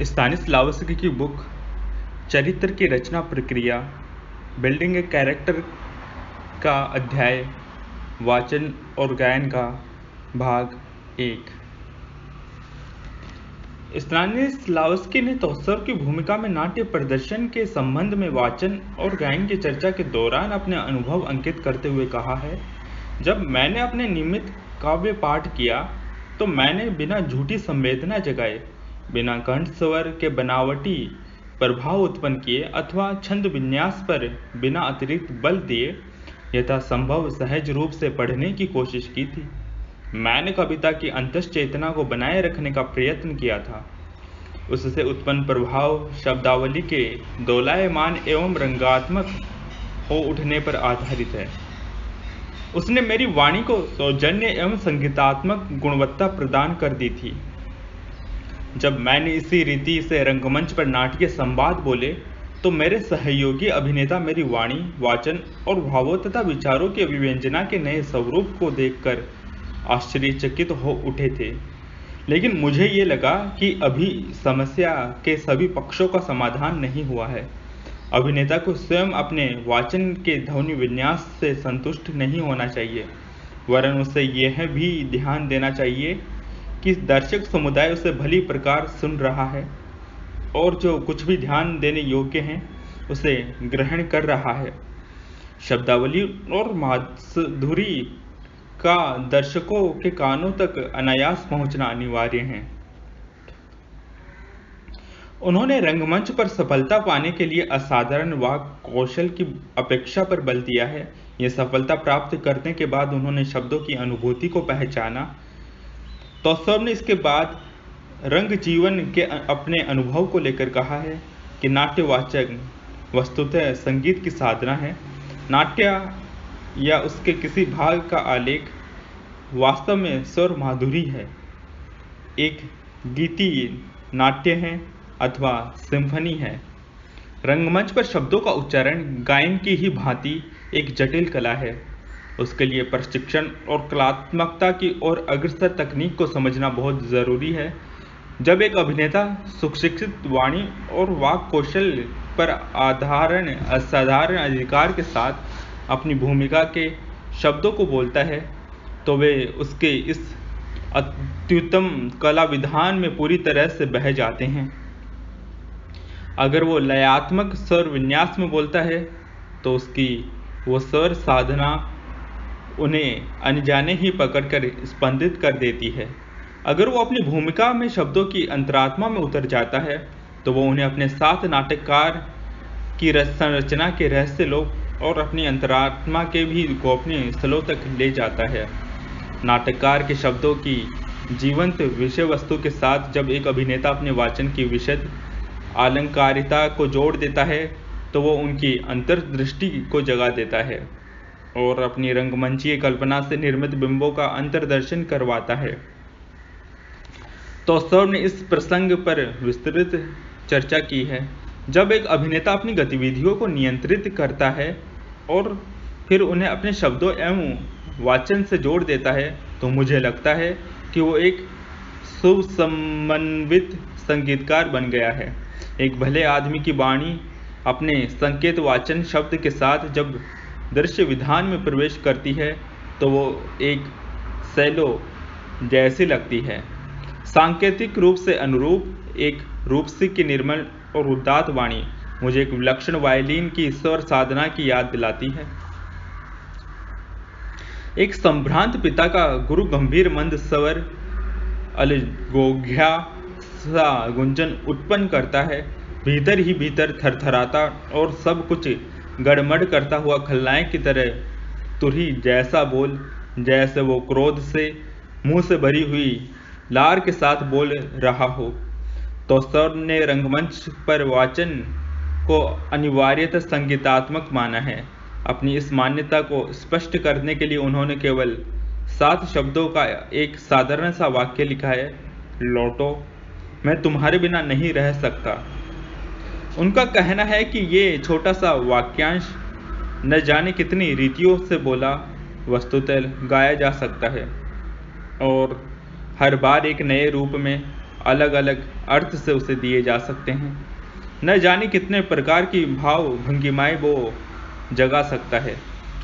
स्तानिस्लावस्की की बुक चरित्र की रचना प्रक्रिया बिल्डिंग ए कैरेक्टर का अध्याय वाचन और गायन का भाग 1। स्तानिस्लावस्की ने तोत्सव की भूमिका में नाट्य प्रदर्शन के संबंध में वाचन और गायन की चर्चा के दौरान अपने अनुभव अंकित करते हुए कहा है, जब मैंने अपने नियमित काव्य पाठ किया तो मैंने बिना झूठी संवेदना जगाए, बिना कंठ स्वर के बनावटी प्रभाव उत्पन्न किए अथवा छंद विन्यास पर बिना अतिरिक्त बल दिए यथासंभव सहज रूप से पढ़ने की कोशिश की थी। मैंने कविता की अंतश्चेतना को बनाए रखने का प्रयत्न किया था। उससे उत्पन्न प्रभाव शब्दावली के दोलायमान एवं रंगात्मक हो उठने पर आधारित है। उसने मेरी वाणी को सौजन्य एवं संगीतात्मक गुणवत्ता प्रदान कर दी थी। जब मैंने इसी रीति से रंगमंच पर नाट्य संवाद बोले तो मेरे सहयोगी अभिनेता मेरी वाणी, वाचन और भावों तथा विचारों की अभिव्यंजना के नए स्वरूप को देखकर आश्चर्यचकित हो उठे थे। लेकिन मुझे ये लगा कि अभी समस्या के सभी पक्षों का समाधान नहीं हुआ है। अभिनेता को स्वयं अपने वाचन के ध्वनि विन्यास से संतुष्ट नहीं होना चाहिए, वरन उसे यह भी ध्यान देना चाहिए कि दर्शक समुदाय उसे भली प्रकार सुन रहा है और जो कुछ भी ध्यान देने योग्य है उसे ग्रहण कर रहा है। शब्दावली और माधुरी का दर्शकों के कानों तक अनायास पहुंचना अनिवार्य है। उन्होंने रंगमंच पर सफलता पाने के लिए असाधारण वाक कौशल की अपेक्षा पर बल दिया है। यह सफलता प्राप्त करने के बाद उन्होंने शब्दों की अनुभूति को पहचाना। तोत्सव ने इसके बाद रंग जीवन के अपने अनुभव को लेकर कहा है कि नाट्यवाचक वस्तुतः संगीत की साधना है। नाट्य या उसके किसी भाग का आलेख वास्तव में स्वर माधुरी है, एक गीतीय नाट्य है अथवा सिम्फनी है। रंगमंच पर शब्दों का उच्चारण गायन की ही भांति एक जटिल कला है। उसके लिए प्रशिक्षण और कलात्मकता की ओर अग्रसर तकनीक को समझना बहुत जरूरी है। जब एक अभिनेता सुशिक्षित वाणी और वाक कौशल पर असाधारण अधिकार के साथ अपनी भूमिका के शब्दों को बोलता है तो वे उसके इस अत्युत्तम कला विधान में पूरी तरह से बह जाते हैं। अगर वो लयात्मक स्वर विन्यास में बोलता है तो उसकी वो स्वर साधना उन्हें अनजाने ही पकड़कर स्पंदित कर देती है। अगर वो अपनी भूमिका में शब्दों की अंतरात्मा में उतर जाता है तो वो उन्हें अपने साथ नाटककार की संरचना के रहस्य लोक और अपनी अंतरात्मा के भी गोपनीय स्थलों तक ले जाता है। नाटककार के शब्दों की जीवंत विषय वस्तु के साथ जब एक अभिनेता अपने वाचन की विशद अलंकारिता को जोड़ देता है तो वो उनकी अंतर्दृष्टि को जगा देता है और अपनी रंगमंचीय कल्पना से निर्मित बिंबों का अंतर्दर्शन करवाता है। तोत्सव ने इस प्रसंग पर विस्तृत चर्चा की है। जब एक अभिनेता अपनी गतिविधियों को नियंत्रित करता है और फिर उन्हें अपने शब्दों एवं वाचन से जोड़ देता है तो मुझे लगता है कि वो एक सुसमन्वित संगीतकार बन गया है। एक भले आदमी की वाणी अपने संकेत वाचन शब्द के साथ जब दृश्य विधान में प्रवेश करती है तो वो एक सैलो जैसी लगती है। सांकेतिक रूप से अनुरूप एक रूपसी की निर्मल और उदात्त वाणी मुझे एक विलक्षण वायलिन की स्वर साधना की याद दिलाती है। एक संभ्रांत पिता का गुरु गंभीर मंद स्वर अलगोघ्या सा गुंजन उत्पन्न करता है। भीतर ही भीतर थरथराता और सब कुछ गड़मड़ करता हुआ खलनायक की तरह तुरही जैसा बोल, जैसे वो क्रोध से मुंह से भरी हुई लार के साथ बोल रहा हो। तोत्सव ने रंगमंच पर वाचन को अनिवार्यतः संगीतात्मक माना है। अपनी इस मान्यता को स्पष्ट करने के लिए उन्होंने केवल 7 शब्दों का एक साधारण सा वाक्य लिखा है, लौटो, मैं तुम्हारे बिना नहीं रह सकता। उनका कहना है कि ये छोटा सा वाक्यांश न जाने कितनी रीतियों से बोला वस्तुतः गाया जा सकता है और हर बार एक नए रूप में अलग अलग अर्थ से उसे दिए जा सकते हैं। न जाने कितने प्रकार की भाव भंगिमाएं वो जगा सकता है।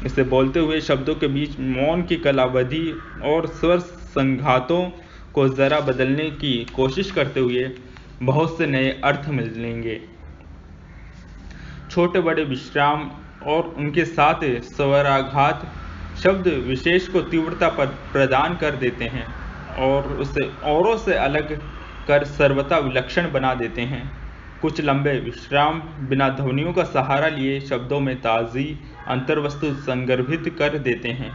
इसे बोलते हुए शब्दों के बीच मौन की कलावधि और स्वर संघातों को जरा बदलने की कोशिश करते हुए बहुत से नए अर्थ मिलेंगे। छोटे बड़े विश्राम और उनके साथ स्वराघात शब्द विशेष को तीव्रता पर प्रदान कर देते हैं और उसे औरों से अलग कर सर्वथा विलक्षण बना देते हैं। कुछ लंबे विश्राम बिना ध्वनियों का सहारा लिए शब्दों में ताजी अंतर्वस्तु संगर्भित कर देते हैं।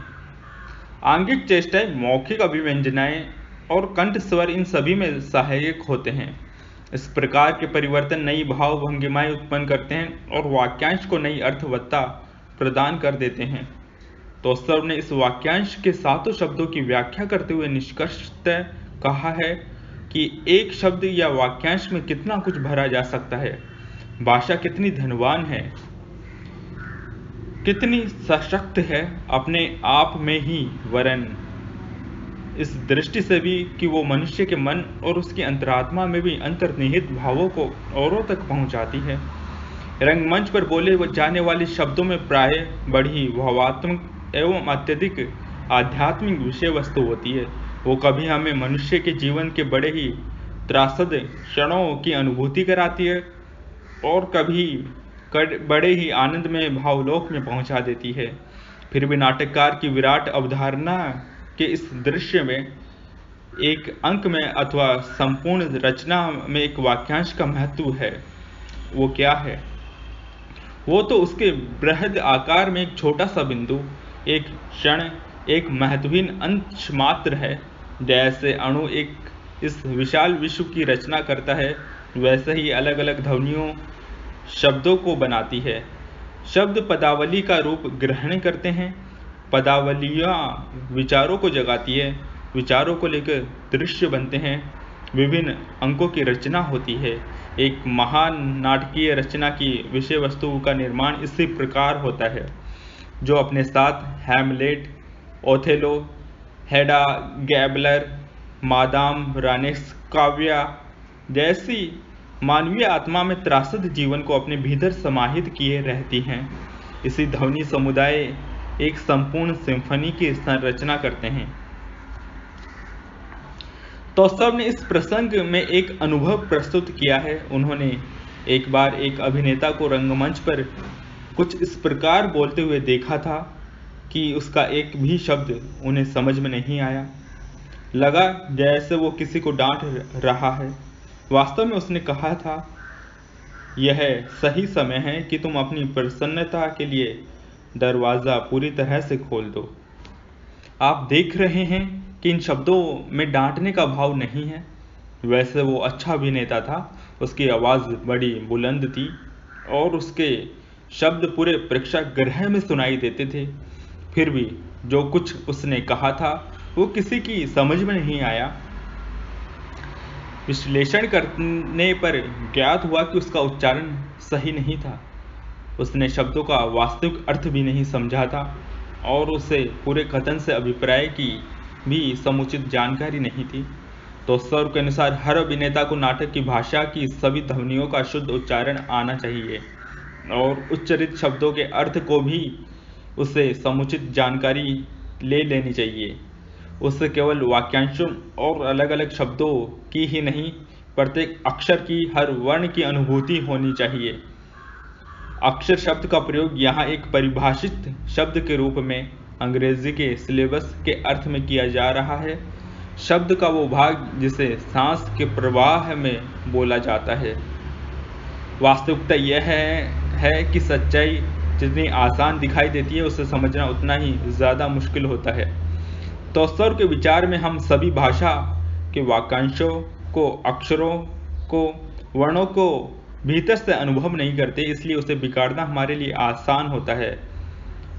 आंगिक चेष्टाएं, मौखिक अभिव्यंजनाएं और कंठ स्वर इन सभी में सहायक होते हैं। इस प्रकार के परिवर्तन नई भाव भंगिमाएं उत्पन्न करते हैं और वाक्यांश को नई अर्थवत्ता प्रदान कर देते हैं। तो सर ने इस वाक्यांश के सातों शब्दों की व्याख्या करते हुए निष्कर्षतः कहा है कि एक शब्द या वाक्यांश में कितना कुछ भरा जा सकता है। भाषा कितनी धनवान है, कितनी सशक्त है अपने आप में ही, वरन इस दृष्टि से भी कि वो मनुष्य के मन और उसकी अंतरात्मा में भी अंतर्निहित भावों को औरों तक पहुंचाती है। रंगमंच पर बोले जाने वाले शब्दों में प्रायः बड़ी भावात्मक एवं अत्यधिक आध्यात्मिक विषय वस्तु होती है। वो कभी हमें मनुष्य के जीवन के बड़े ही त्रासद क्षणों की अनुभूति कराती है और कभी बड़े ही आनंद में भावलोक में पहुंचा देती है। फिर भी नाटककार की विराट अवधारणा के इस दृश्य में एक अंक में अथवा संपूर्ण रचना में एक वाक्यांश का महत्व है। वो क्या है? वो तो उसके बृहद आकार में एक छोटा सा बिंदु, एक क्षण, एक महत्वहीन अंश मात्र है। जैसे अणु एक इस विशाल विश्व की रचना करता है, वैसे ही अलग अलग ध्वनियों शब्दों को बनाती है। शब्द पदावली का रूप ग्रहण करते हैं, पदावलियाँ विचारों को जगाती है, विचारों को लेकर दृश्य बनते हैं, विभिन्न अंकों की रचना होती है। एक महान नाटकीय रचना की विषय वस्तु का निर्माण इसी प्रकार होता है, जो अपने साथ हैमलेट, ओथेलो, हेडा गैबलर, मादाम रानेस्काव्या जैसी मानवीय आत्मा में त्रासद जीवन को अपने भीतर समाहित किए रहती हैं। इसी ध्वनि समुदाय एक संपूर्ण सिम्फनी की संरचना करते हैं। तो सब ने इस प्रसंग में एक अनुभव प्रस्तुत किया है। उन्होंने एक बार एक अभिनेता को रंगमंच पर कुछ इस प्रकार बोलते हुए देखा था कि उसका एक भी शब्द उन्हें समझ में नहीं आया। लगा जैसे वो किसी को डांट रहा है। वास्तव में उसने कहा था, यह सही समय है कि तुम अपनी प्रसन्नता के लिए दरवाज़ा पूरी तरह से खोल दो। आप देख रहे हैं कि इन शब्दों में डांटने का भाव नहीं है। वैसे वो अच्छा अभिनेता था, उसकी आवाज़ बड़ी बुलंद थी और उसके शब्द पूरे प्रेक्षागृह में सुनाई देते थे। फिर भी जो कुछ उसने कहा था वो किसी की समझ में नहीं आया। विश्लेषण करने पर ज्ञात हुआ कि उसका उच्चारण सही नहीं था। उसने शब्दों का वास्तविक अर्थ भी नहीं समझा था और उसे पूरे कथन से अभिप्राय की भी समुचित जानकारी नहीं थी। तो सर के अनुसार हर अभिनेता को नाटक की भाषा की सभी ध्वनियों का शुद्ध उच्चारण आना चाहिए और उच्चरित शब्दों के अर्थ को भी उसे समुचित जानकारी ले लेनी चाहिए। उससे केवल वाक्यांशों और अलग अलग शब्दों की ही नहीं, प्रत्येक अक्षर की, हर वर्ण की अनुभूति होनी चाहिए। अक्षर शब्द का प्रयोग यहाँ एक परिभाषित शब्द के रूप में अंग्रेजी के सिलेबस के अर्थ में किया जा रहा है। शब्द का वो भाग जिसे सांस के प्रवाह में बोला जाता है। वास्तविकता यह है कि सच्चाई जितनी आसान दिखाई देती है, उसे समझना उतना ही ज़्यादा मुश्किल होता है। तो सर के विचार में हम सभी भाषा के वाक्यांशों को, अक्षरों को, वर्णों को भीतर से अनुभव नहीं करते, इसलिए उसे बिगाड़ना हमारे लिए आसान होता है।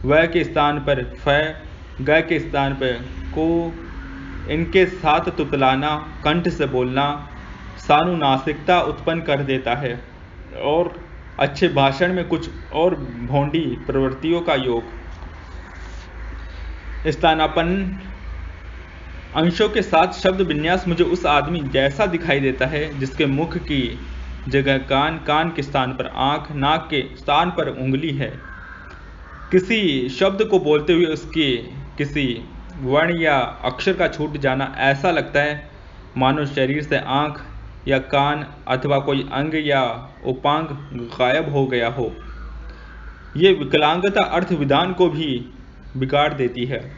व के स्थान पर फ, ग के स्थान पर को, इनके साथ तुतलाना, कंठ से बोलना सानुनासिकता उत्पन्न कर देता है और अच्छे भाषण में कुछ और भोंडी प्रवृत्तियों का योग। स्थानापन्न अंशों के साथ शब्द विन्यास मुझे उस आदमी जैसा दिखाई देता है जिसके मुख की जगह कान, कान के स्थान पर आंख, नाक के स्थान पर उंगली है। किसी शब्द को बोलते हुए उसके किसी वर्ण या अक्षर का छूट जाना ऐसा लगता है मानो शरीर से आंख या कान अथवा कोई अंग या उपांग गायब हो गया हो। ये विकलांगता अर्थ विधान को भी बिगाड़ देती है।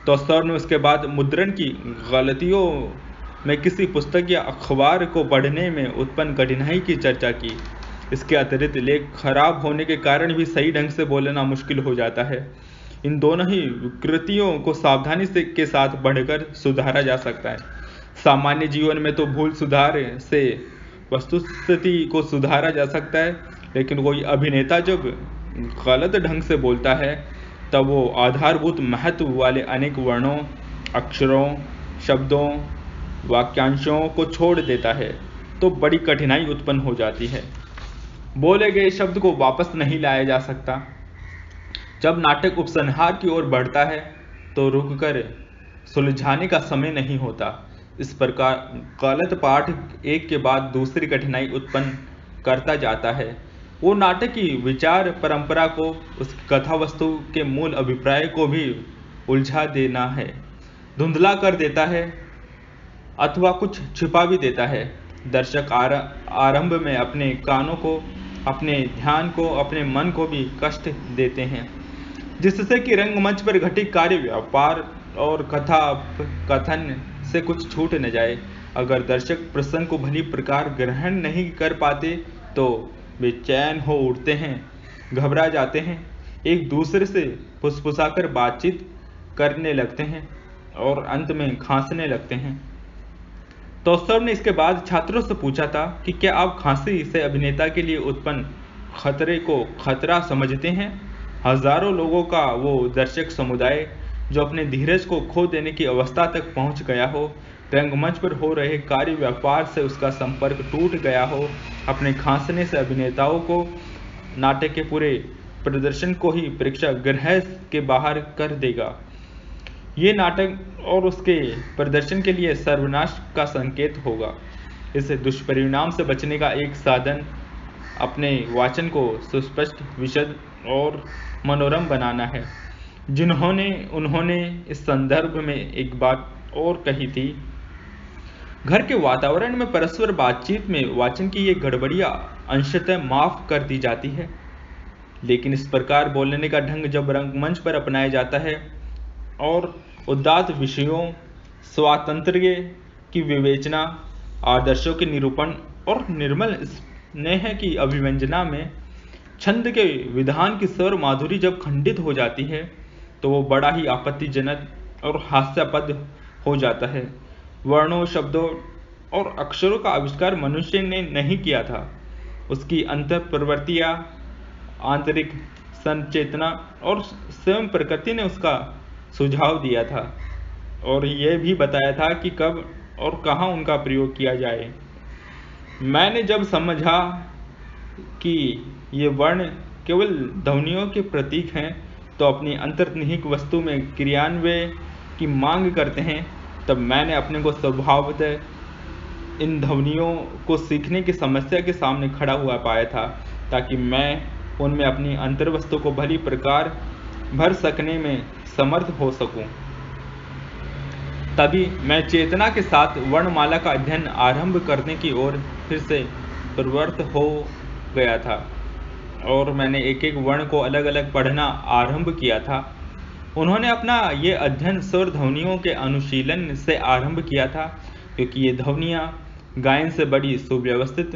तो सर ने उसके बाद मुद्रण की गलतियों में किसी पुस्तक या अखबार को पढ़ने में उत्पन्न कठिनाई की चर्चा की। इसके अतिरिक्त लेख खराब होने के कारण भी सही ढंग से बोलना मुश्किल हो जाता है। इन दोनों ही विकृतियों को सावधानी से के साथ बढ़कर सुधारा जा सकता है। सामान्य जीवन में तो भूल सुधार से वस्तुस्थिति को सुधारा जा सकता है, लेकिन कोई अभिनेता जब गलत ढंग से बोलता है तब वो आधारभूत महत्व वाले अनेक वर्णों, अक्षरों, शब्दों, वाक्यांशों को छोड़ देता है तो बड़ी कठिनाई उत्पन्न हो जाती है। बोले गए शब्द को वापस नहीं लाया जा सकता। जब नाटक उपसंहार की ओर बढ़ता है तो रुककर सुलझाने का समय नहीं होता। इस प्रकार गलत पाठ एक के बाद दूसरी कठिनाई उत्पन्न करता जाता है। वो नाटक की विचार परंपरा को, उसकी कथा वस्तु के मूल अभिप्राय को भी उलझा देना है, धुंधला कर देता है अथवा कुछ छिपा भी देता है। दर्शक आरंभ में अपने कानों को, अपने ध्यान को, अपने मन को भी कष्ट देते हैं, जिससे कि रंगमंच पर घटित कार्य, व्यापार और कथा कथन से कुछ छूट न जाए। अगर दर्शक प्रसंग को भली प्रकार ग्रहण नहीं कर पाते तो बेचैन हो उठते हैं, घबरा जाते हैं, एक दूसरे से फुसफुसाकर बातचीत करने लगते हैं और अंत में खांसने लगते हैं। तो सर ने इसके बाद छात्रों से पूछा था कि क्या आप खांसी से अभिनेता के लिए उत्पन्न खतरे को खतरा समझते हैं? हजारों लोगों का वो दर्शक समुदाय जो अपने धीरज को खो देने की अवस्था तक पहुंच गया हो, रंगमंच पर हो रहे कार्य व्यापार से उसका संपर्क टूट गया हो, अपने खांसने से अभिनेताओं को, नाटक के पूरे प्रदर्शन को ही प्रेक्षागृह के बाहर कर देगा। ये नाटक और उसके प्रदर्शन के लिए सर्वनाश का संकेत होगा। इस दुष्परिणाम से बचने का एक साधन अपने वाचन को सुस्पष्ट, विशद और मनोरम बनाना है। उन्होंने इस संदर्भ में एक बात और कही थी, घर के वातावरण में परस्पर बातचीत में वाचन की ये गड़बड़ियां अंशतः माफ कर दी जाती है, लेकिन इस प्रकार बोलने का ढंग जब रंगमंच पर अपनाया जाता है और उदात्त विषयों, स्वातंत्र्य की विवेचना, आदर्शों के निरूपण और निर्मल स्नेह की अभिव्यंजना में छंद के विधान की स्वर माधुरी जब खंडित हो जाती है तो वो बड़ा ही आपत्तिजनक और हास्यास्पद हो जाता है। वर्णों, शब्दों और अक्षरों का आविष्कार मनुष्य ने नहीं किया था। उसकी अंतःप्रवृत्तियां, आंतरिक संचेतना और स्वयं प्रकृति ने उसका सुझाव दिया था और यह भी बताया था कि कब और कहाँ उनका प्रयोग किया जाए। मैंने जब समझा कि ये वर्ण केवल ध्वनियों के प्रतीक हैं तो अपनी अंतर्निहित वस्तु में क्रियान्वय की मांग करते हैं, तब मैंने अपने को स्वभावतः इन ध्वनियों को सीखने की समस्या के सामने खड़ा हुआ पाया था, ताकि मैं उनमें अपनी अंतर्वस्तु को भली प्रकार भर सकने में समर्थ हो सकूं। तभी मैं चेतना के साथ वर्णमाला का अध्ययन आरंभ करने की ओर फिर से प्रवृत्त हो गया था और मैंने एक एक वर्ण को अलग अलग पढ़ना आरंभ किया था। उन्होंने अपना ये अध्ययन स्वर ध्वनियों के अनुशीलन से आरंभ किया था, क्योंकि ये ध्वनियाँ गायन से बड़ी सुव्यवस्थित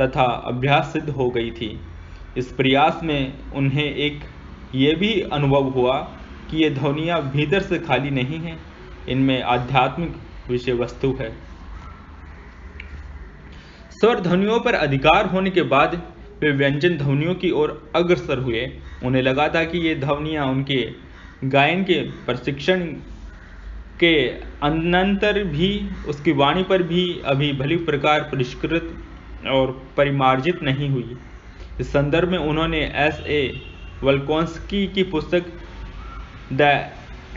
तथा अभ्यास सिद्ध हो गई थी। इस प्रयास में उन्हें एक ये भी अनुभव हुआ कि ये ध्वनियाँ भीतर से खाली नहीं हैं, इनमें आध्यात्मिक विषय वस्तु है। स्वर ध्वनियों पर अधिकार होने के बाद वे व्यंजन ध्वनियों की ओर अग्रसर हुए। उन्हें लगा था कि ये ध्वनियाँ उनके गायन के प्रशिक्षण के अनंतर भी उसकी वाणी पर भी अभी भली प्रकार परिष्कृत और परिमार्जित नहीं हुई। इस संदर्भ में उन्होंने S.A. वल्कोंस्की की पुस्तक द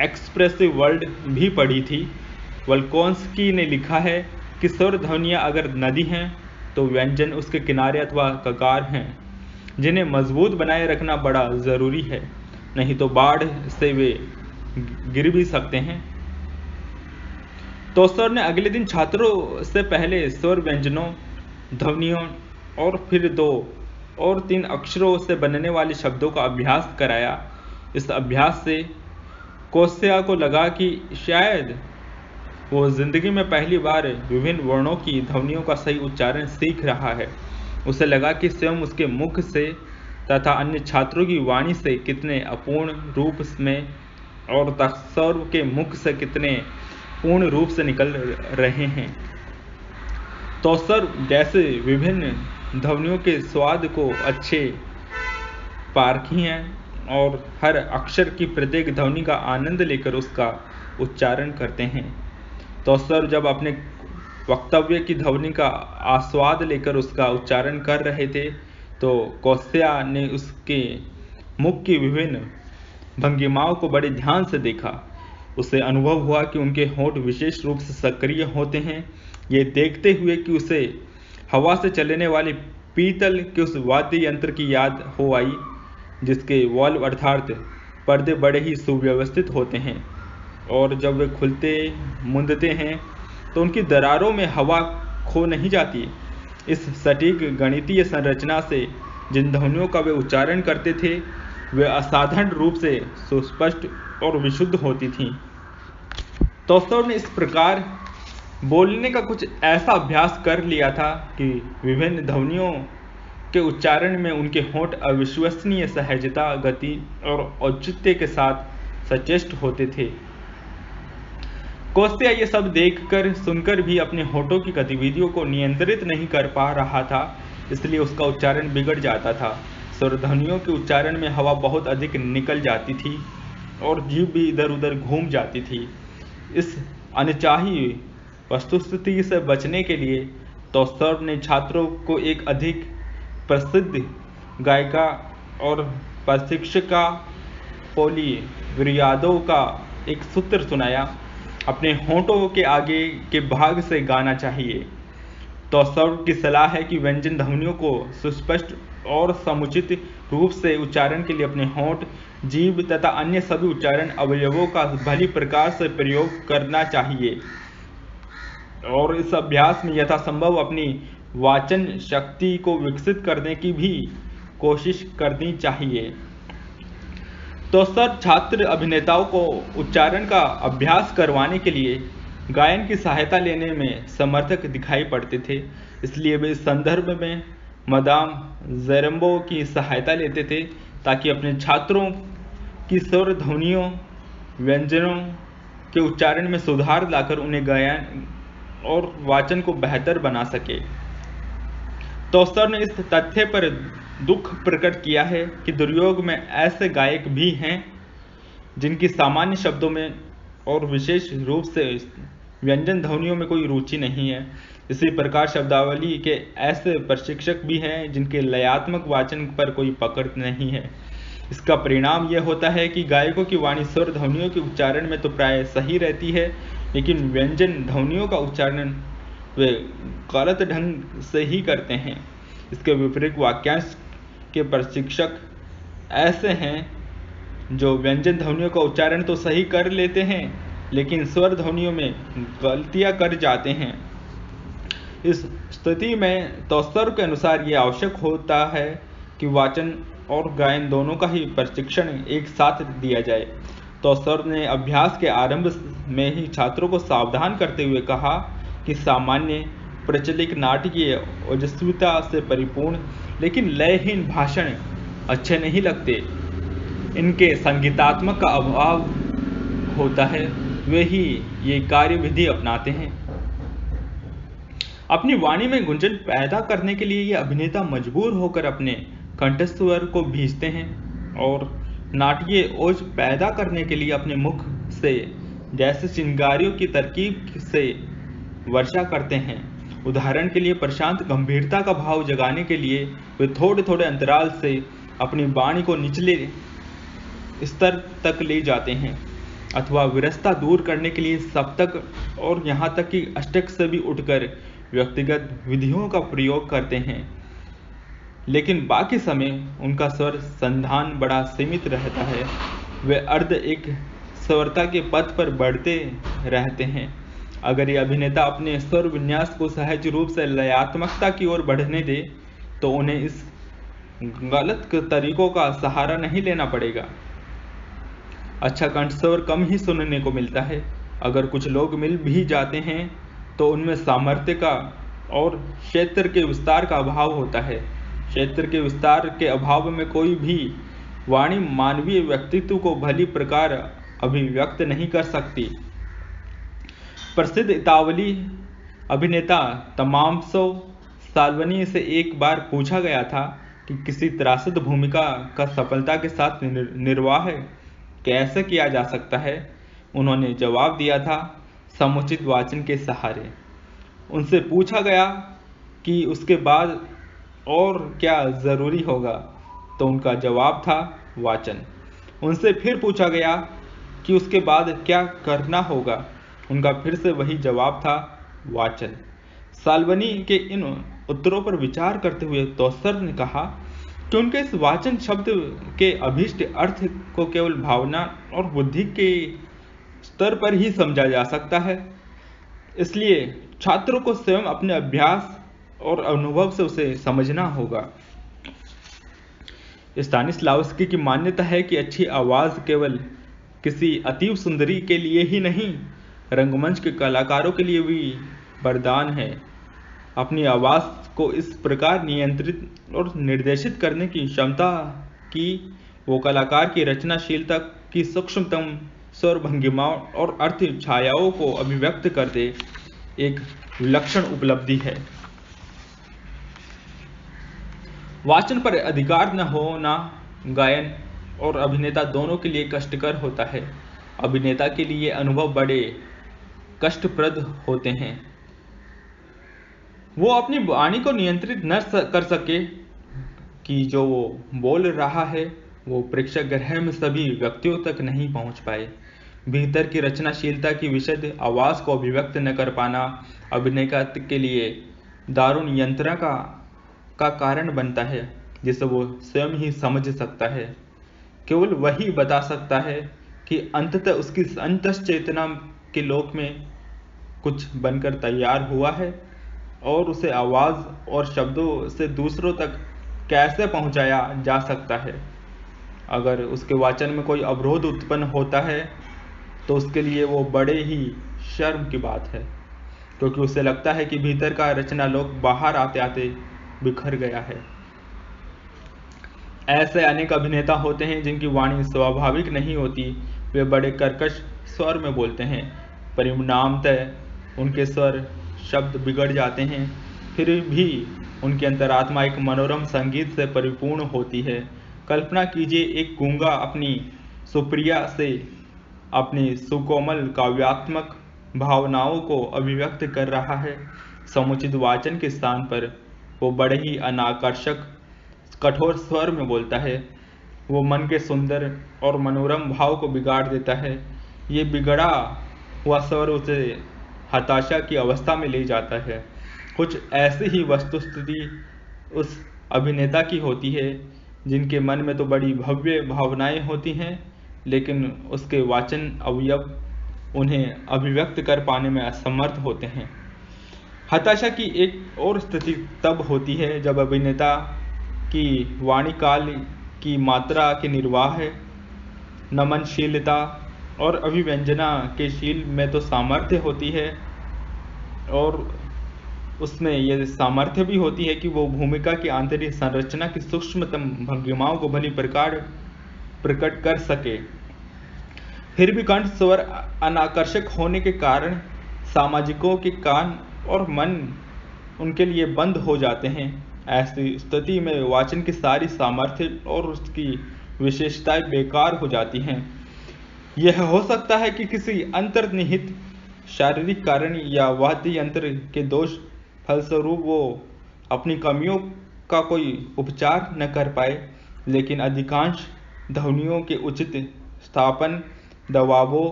एक्सप्रेसिव वर्ल्ड भी पढ़ी थी। वल्कोंस्की ने लिखा है कि स्वर ध्वनियाँ अगर नदी हैं तो व्यंजन उसके किनारे अथवा कगार हैं, जिन्हें मजबूत बनाए रखना बड़ा ज़रूरी है, नहीं तो बाढ़ से वे गिर भी सकते हैं। तोस्तर ने अगले दिन छात्रों से पहले स्वर व्यंजनों, ध्वनियों और फिर 2 और 3 अक्षरों से बनने वाले शब्दों का अभ्यास कराया। इस अभ्यास से कोस्या को लगा कि शायद वो जिंदगी में पहली बार विभिन्न वर्णों की ध्वनियों का सही उच्चारण सीख रहा है। उसे लगा कि स्वयं उसके मुख से तथा अन्य छात्रों की वाणी से कितने अपूर्ण रूप में और तोस्तर के मुख से कितने पूर्ण रूप से निकल रहे हैं। तोस्तर जैसे विभिन्न ध्वनियों के स्वाद को अच्छे पारखी हैं और हर अक्षर की प्रत्येक ध्वनि का आनंद लेकर उसका उच्चारण करते हैं। तोस्तर जब अपने वक्तव्य की ध्वनि का आस्वाद लेकर उसका उच्चारण कर रहे थे तो कोस्या ने उसके मुख की विभिन्न भंगिमाओं को बड़े ध्यान से देखा। उसे अनुभव हुआ कि उनके होंठ विशेष रूप से सक्रिय होते हैं। ये देखते हुए कि उसे हवा से चलने वाले पीतल के उस वाद्य यंत्र की याद हो आई जिसके वॉल्व अर्थात पर्दे बड़े ही सुव्यवस्थित होते हैं और जब वे खुलते मुंदते हैं तो उनकी दरारों में हवा खो नहीं जाती। इस सटीक गणितीय संरचना से जिन ध्वनियों का वे उच्चारण करते थे वे असाधारण रूप से सुस्पष्ट और विशुद्ध होती थीं। तोस्तर ने इस प्रकार बोलने का कुछ ऐसा अभ्यास कर लिया था कि विभिन्न ध्वनियों के उच्चारण में उनके होंठ अविश्वसनीय सहजता, गति और औचित्य के साथ सचेष्ट होते थे। कोस्या ये सब देखकर सुनकर भी अपने होठों की गतिविधियों को नियंत्रित नहीं कर पा रहा था, इसलिए उसका उच्चारण बिगड़ जाता था। स्वर ध्वनियों के उच्चारण में हवा बहुत अधिक निकल जाती थी और जीभ भी इधर उधर घूम जाती थी। इस अनचाही वस्तुस्थिति से बचने के लिए तोस्तर ने छात्रों को एक अधिक प्रसिद्ध गायिका और प्रशिक्षिका पोलिवियादो का एक सूत्र सुनाया, अपने होंठों के आगे के भाग से गाना चाहिए। तोस्तर की सलाह है कि व्यंजन ध्वनियों को सुस्पष्ट और समुचित रूप से उच्चारण के लिए अपने होंठ, जीभ तथा अन्य सभी उच्चारण अवयवों का भली प्रकार से प्रयोग करना चाहिए और इस अभ्यास में यथासंभव अपनी वाचन शक्ति को विकसित करने की भी कोशिश करनी चाहिए। तोस्तर छात्र अभिनेताओं को उच्चारण का अभ्यास करवाने के लिए गायन की सहायता लेने में समर्थक दिखाई पड़ते थे, इसलिए वे इस संदर्भ में मदाम जेरेम्बो की सहायता लेते थे ताकि अपने छात्रों की स्वर ध्वनियों, व्यंजनों के उच्चारण में सुधार लाकर उन्हें गायन और वाचन को बेहतर बना सके। तोस्तर ने इस तथ्य पर दुख प्रकट किया है कि दुर्योग में ऐसे गायक भी हैं जिनकी सामान्य शब्दों में और विशेष रूप से व्यंजन ध्वनियों में कोई रुचि नहीं है। इसी प्रकार शब्दावली के ऐसे प्रशिक्षक भी हैं जिनके लयात्मक वाचन पर कोई पकड़ नहीं है। इसका परिणाम यह होता है कि गायकों की वाणी स्वर ध्वनियों के उच्चारण में तो प्राय सही रहती है, लेकिन व्यंजन ध्वनियों का उच्चारण वे गलत ढंग से ही करते हैं। इसके विपरीत वाक्यांश के प्रशिक्षक ऐसे हैं जो व्यंजन ध्वनियों का उच्चारण तो सही कर लेते हैं लेकिन स्वर ध्वनियों में गलतियां कर जाते हैं। इस स्थिति में तोस्तर के अनुसार ये आवश्यक होता है कि वाचन और गायन दोनों का ही प्रशिक्षण एक साथ दिया जाए। तोस्तर ने अभ्यास के आरंभ में ही छात्रों को सावधान करते हुए कहा कि सामान्य प्रचलित नाटकीय ओजस्विता से परिपूर्ण लेकिन लयहीन भाषण अच्छे नहीं लगते। इनके संगीतात्मक का अभाव होता है, वे ही ये कार्यविधि अपनाते हैं। अपनी वाणी में गुंजन पैदा करने के लिए ये अभिनेता मजबूर होकर अपने कंठस्वर को भींजते हैं और नाट्य ओज पैदा करने के लिए अपने मुख से जैसे चिंगारियों की तरकीब से वर्षा करते हैं। उदाहरण के लिए प्रशांत गंभीरता का भाव जगाने के लिए वे थोड़े थोड़े अंतराल से अपनी वाणी को निचले स्तर तक ले जाते हैं। अथवा विरसता दूर करने के लिए सप्तक और यहाँ तक कि अष्टक से भी उठकर व्यक्तिगत विधियों का प्रयोग करते हैं, लेकिन बाकी समय उनका स्वर संधान बड़ा सीमित रहता है। वे अर्ध एक स्वरता के पथ पर बढ़ते रहते हैं। अगर ये अभिनेता अपने स्वर विन्यास को सहज रूप से लयात्मकता की ओर बढ़ने दे तो उन्हें इस गलत तरीकों का सहारा नहीं लेना पड़ेगा। अच्छा कंठस्वर कम ही सुनने को मिलता है। अगर कुछ लोग मिल भी जाते हैं तो उनमें सामर्थ्य का और क्षेत्र के विस्तार का अभाव होता है। क्षेत्र के विस्तार के अभाव में कोई भी वाणी मानवीय व्यक्तित्व को भली प्रकार अभिव्यक्त नहीं कर सकती। प्रसिद्ध इतावली अभिनेता तमामसो साल्वनी से एक बार पूछा गया था कि किसी त्रासद भूमिका का सफलता के साथ निर्वाह कैसे किया जा सकता है। उन्होंने जवाब दिया था, समुचित वाचन के सहारे। उनसे पूछा गया कि उसके बाद और क्या जरूरी होगा, तो उनका जवाब था वाचन। उनसे फिर पूछा गया कि उसके बाद क्या करना होगा, उनका फिर से वही जवाब था वाचन। साल्वनी के इन उत्तरों पर विचार करते हुए तौसर ने कहा कि उनके इस वाचन शब्द के अभीष्ट अर्थ को केवल भावना और बुद्धि के स्तर पर ही समझा जा सकता है। इसलिए छात्रों को स्वयं अपने अभ्यास और अनुभव से उसे समझना होगा। स्तानिस्लावस्की की मान्यता है कि अच्छी आवाज केवल किसी अतीव सुंदरी के लिए ही नहीं, रंगमंच के कलाकारों के लिए भी वरदान है। अपनी आवाज को इस प्रकार नियंत्रित और निर्देशित करने की क्षमता कि वो कलाकार की रचनाशीलता की सूक्ष्मतम स्वर भंगिमाओं और अर्थ छायाओं को अभिव्यक्त कर दे, एक विलक्षण उपलब्धि है। वाचन पर अधिकार न होना गायन और अभिनेता दोनों के लिए कष्टकर होता है। अभिनेता के लिए अनुभव बड़े कष्टप्रद होते हैं। वो अपनी वाणी को नियंत्रित न कर सके कि जो वो बोल रहा है वो प्रेक्षक गृह में सभी व्यक्तियों तक नहीं पहुंच पाए। भीतर की रचनाशीलता की विशद आवाज को अभिव्यक्त न कर पाना अभिनेता के लिए दारुण यंत्रणा का कारण बनता है, जिसे वो स्वयं ही समझ सकता है। केवल वही बता सकता है कि अंततः उसकी अंतश्चेतना के लोक में कुछ बनकर तैयार हुआ है और उसे आवाज और शब्दों से दूसरों तक कैसे पहुंचाया जा सकता है। अगर उसके वाचन में कोई अवरोध उत्पन्न होता है तो उसके लिए वो बड़े ही शर्म की बात है, क्योंकि उसे लगता है कि भीतर का रचना लोक बाहर आते आते बिखर गया है। ऐसे अनेक अभिनेता होते हैं जिनकी वाणी स्वाभाविक नहीं होती। वे बड़े कर्कश स्वर में बोलते हैं, परिणामतः उनके स्वर शब्द बिगड़ जाते हैं। फिर भी उनकी अंतरात्मा एक मनोरम संगीत से परिपूर्ण होती है। कल्पना कीजिए, एक गूंगा अपनी सुप्रिया से अपनी सुकोमल काव्यात्मक भावनाओं को अभिव्यक्त कर रहा है। समुचित वाचन के स्थान पर वो बड़े ही अनाकर्षक कठोर स्वर में बोलता है। वो मन के सुंदर और मनोरम भाव को बिगाड़ देता है। ये बिगड़ा हुआ स्वर उसे हताशा की अवस्था में ले जाता है। कुछ ऐसी ही वस्तुस्थिति उस अभिनेता की होती है जिनके मन में तो बड़ी भव्य भावनाएं होती हैं, लेकिन उसके वाचन अवयव उन्हें अभिव्यक्त कर पाने में असमर्थ होते हैं। हताशा की एक और स्थिति तब होती है जब अभिनेता की वाणी काल की मात्रा के निर्वाह, नमनशीलता और अभिव्यंजना के शील में तो सामर्थ्य होती है, और उसमें यह सामर्थ्य भी होती है कि वो भूमिका की आंतरिक संरचना की सूक्ष्मतम भंगिमाओं को भली प्रकार प्रकट कर सके। फिर भी कंठ स्वर अनाकर्षक होने के कारण सामाजिकों के कान और मन उनके लिए बंद हो जाते हैं। ऐसी स्थिति में वाचन की सारी सामर्थ्य और उसकी विशेषताएं बेकार हो जाती हैं। यह हो सकता है कि किसी अंतर्निहित शारीरिक कारण या वाद्य यंत्र के दोष फलस्वरूप वो अपनी कमियों का कोई उपचार न कर पाए, लेकिन अधिकांश ध्वनियों के उचित स्थापन दबावों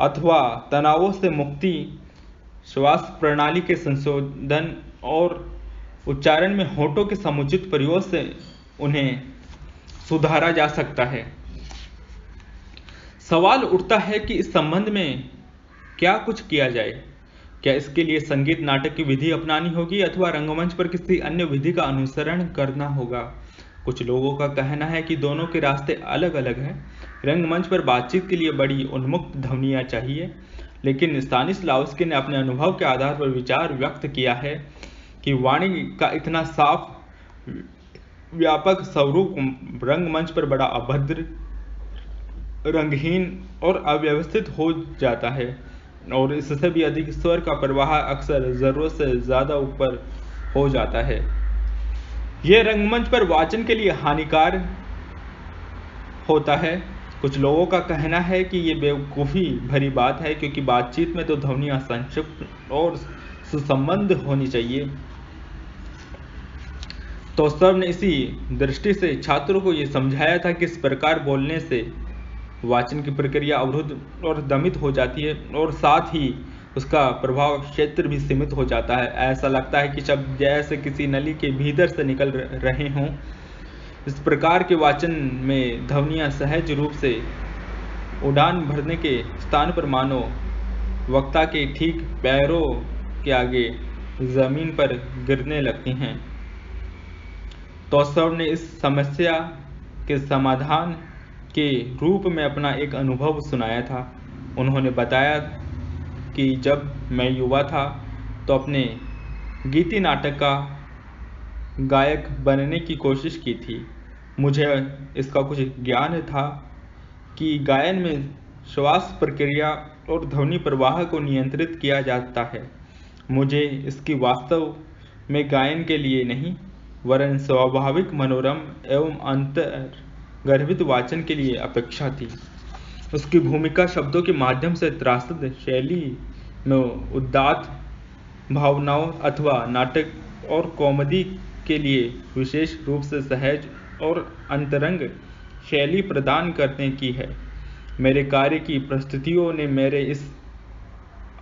अथवा तनावों से मुक्ति, श्वास प्रणाली के संशोधन और उच्चारण में होठों के समुचित प्रयोग से उन्हें सुधारा जा सकता है। सवाल उठता है कि इस संबंध में क्या कुछ किया जाए। क्या इसके लिए संगीत नाटक की विधि अपनानी होगी अथवा रंगमंच पर किसी अन्य विधि का अनुसरण करना होगा? कुछ लोगों का कहना है कि दोनों के रास्ते अलग अलग हैं। रंगमंच पर बातचीत के लिए बड़ी उन्मुक्त ध्वनियाँ चाहिए, लेकिन स्तानिस्लावस्की ने अपने अनुभव के आधार पर विचार व्यक्त किया है कि वाणी का इतना साफ व्यापक स्वरूप रंगमंच पर बड़ा अभद्र, रंगहीन और अव्यवस्थित हो जाता है और इससे भी अधिक स्वर का प्रवाह अक्सर जरूरत से ज्यादा ऊपर हो जाता है। यह रंगमंच पर वाचन के लिए हानिकार होता है। कुछ लोगों का कहना है कि ये बेवकूफ़ी भरी बात है, क्योंकि बातचीत में तो ध्वनियाँ संक्षिप्त और सुसंबद्ध होनी चाहिए। तो सब ने इसी दृष्टि से छात्रों को ये समझाया था कि इस प्रकार बोलने से वाचन की प्रक्रिया अवरुद्ध और दमित हो जाती है और साथ ही उसका प्रभाव क्षेत्र भी सीमित हो जाता है। ऐसा लगता है कि शब्द जैसे किसी नली के भीतर से निकल रहे हों। इस प्रकार के वाचन में ध्वनियाँ सहज रूप से उड़ान भरने के स्थान पर मानो वक्ता के ठीक पैरों के आगे जमीन पर गिरने लगती हैं। तोसव ने इस समस्या के समाधान के रूप में अपना एक अनुभव सुनाया था। उन्होंने बताया कि जब मैं युवा था तो अपने गीति नाटक का गायक बनने की कोशिश की थी। मुझे इसका कुछ ज्ञान था कि गायन में श्वास प्रक्रिया और ध्वनि प्रवाह को नियंत्रित किया जाता है। मुझे इसकी वास्तव में गायन के लिए नहीं, वरन स्वाभाविक मनोरम एवं अंतर्गर्भित वाचन के लिए अपेक्षा थी। उसकी भूमिका शब्दों के माध्यम से त्रासद शैली में उदात्त भावनाओं अथवा नाटक और कॉमेडी के लिए विशेष रूप से सहज और अंतरंग शैली प्रदान करने की है। मेरे कार्य की परिस्थितियों ने मेरे इस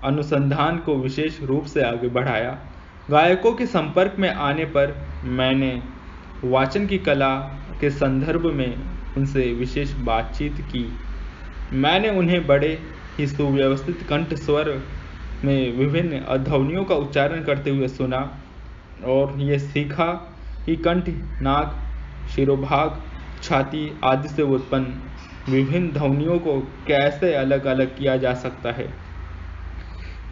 अनुसंधान को विशेष रूप से आगे बढ़ाया। गायकों के संपर्क में आने पर मैंने वाचन की कला के संदर्भ में उनसे विशेष बातचीत की। मैंने उन्हें बड़े ही सुव्यवस्थित कंठ स्वर में विभिन्न ध्वनियों का उच्चारण करते हुए सुना और ये सीखा कि कंठ, नाक, शिरोभाग, छाती आदि से उत्पन्न विभिन्न ध्वनियों को कैसे अलग अलग किया जा सकता है।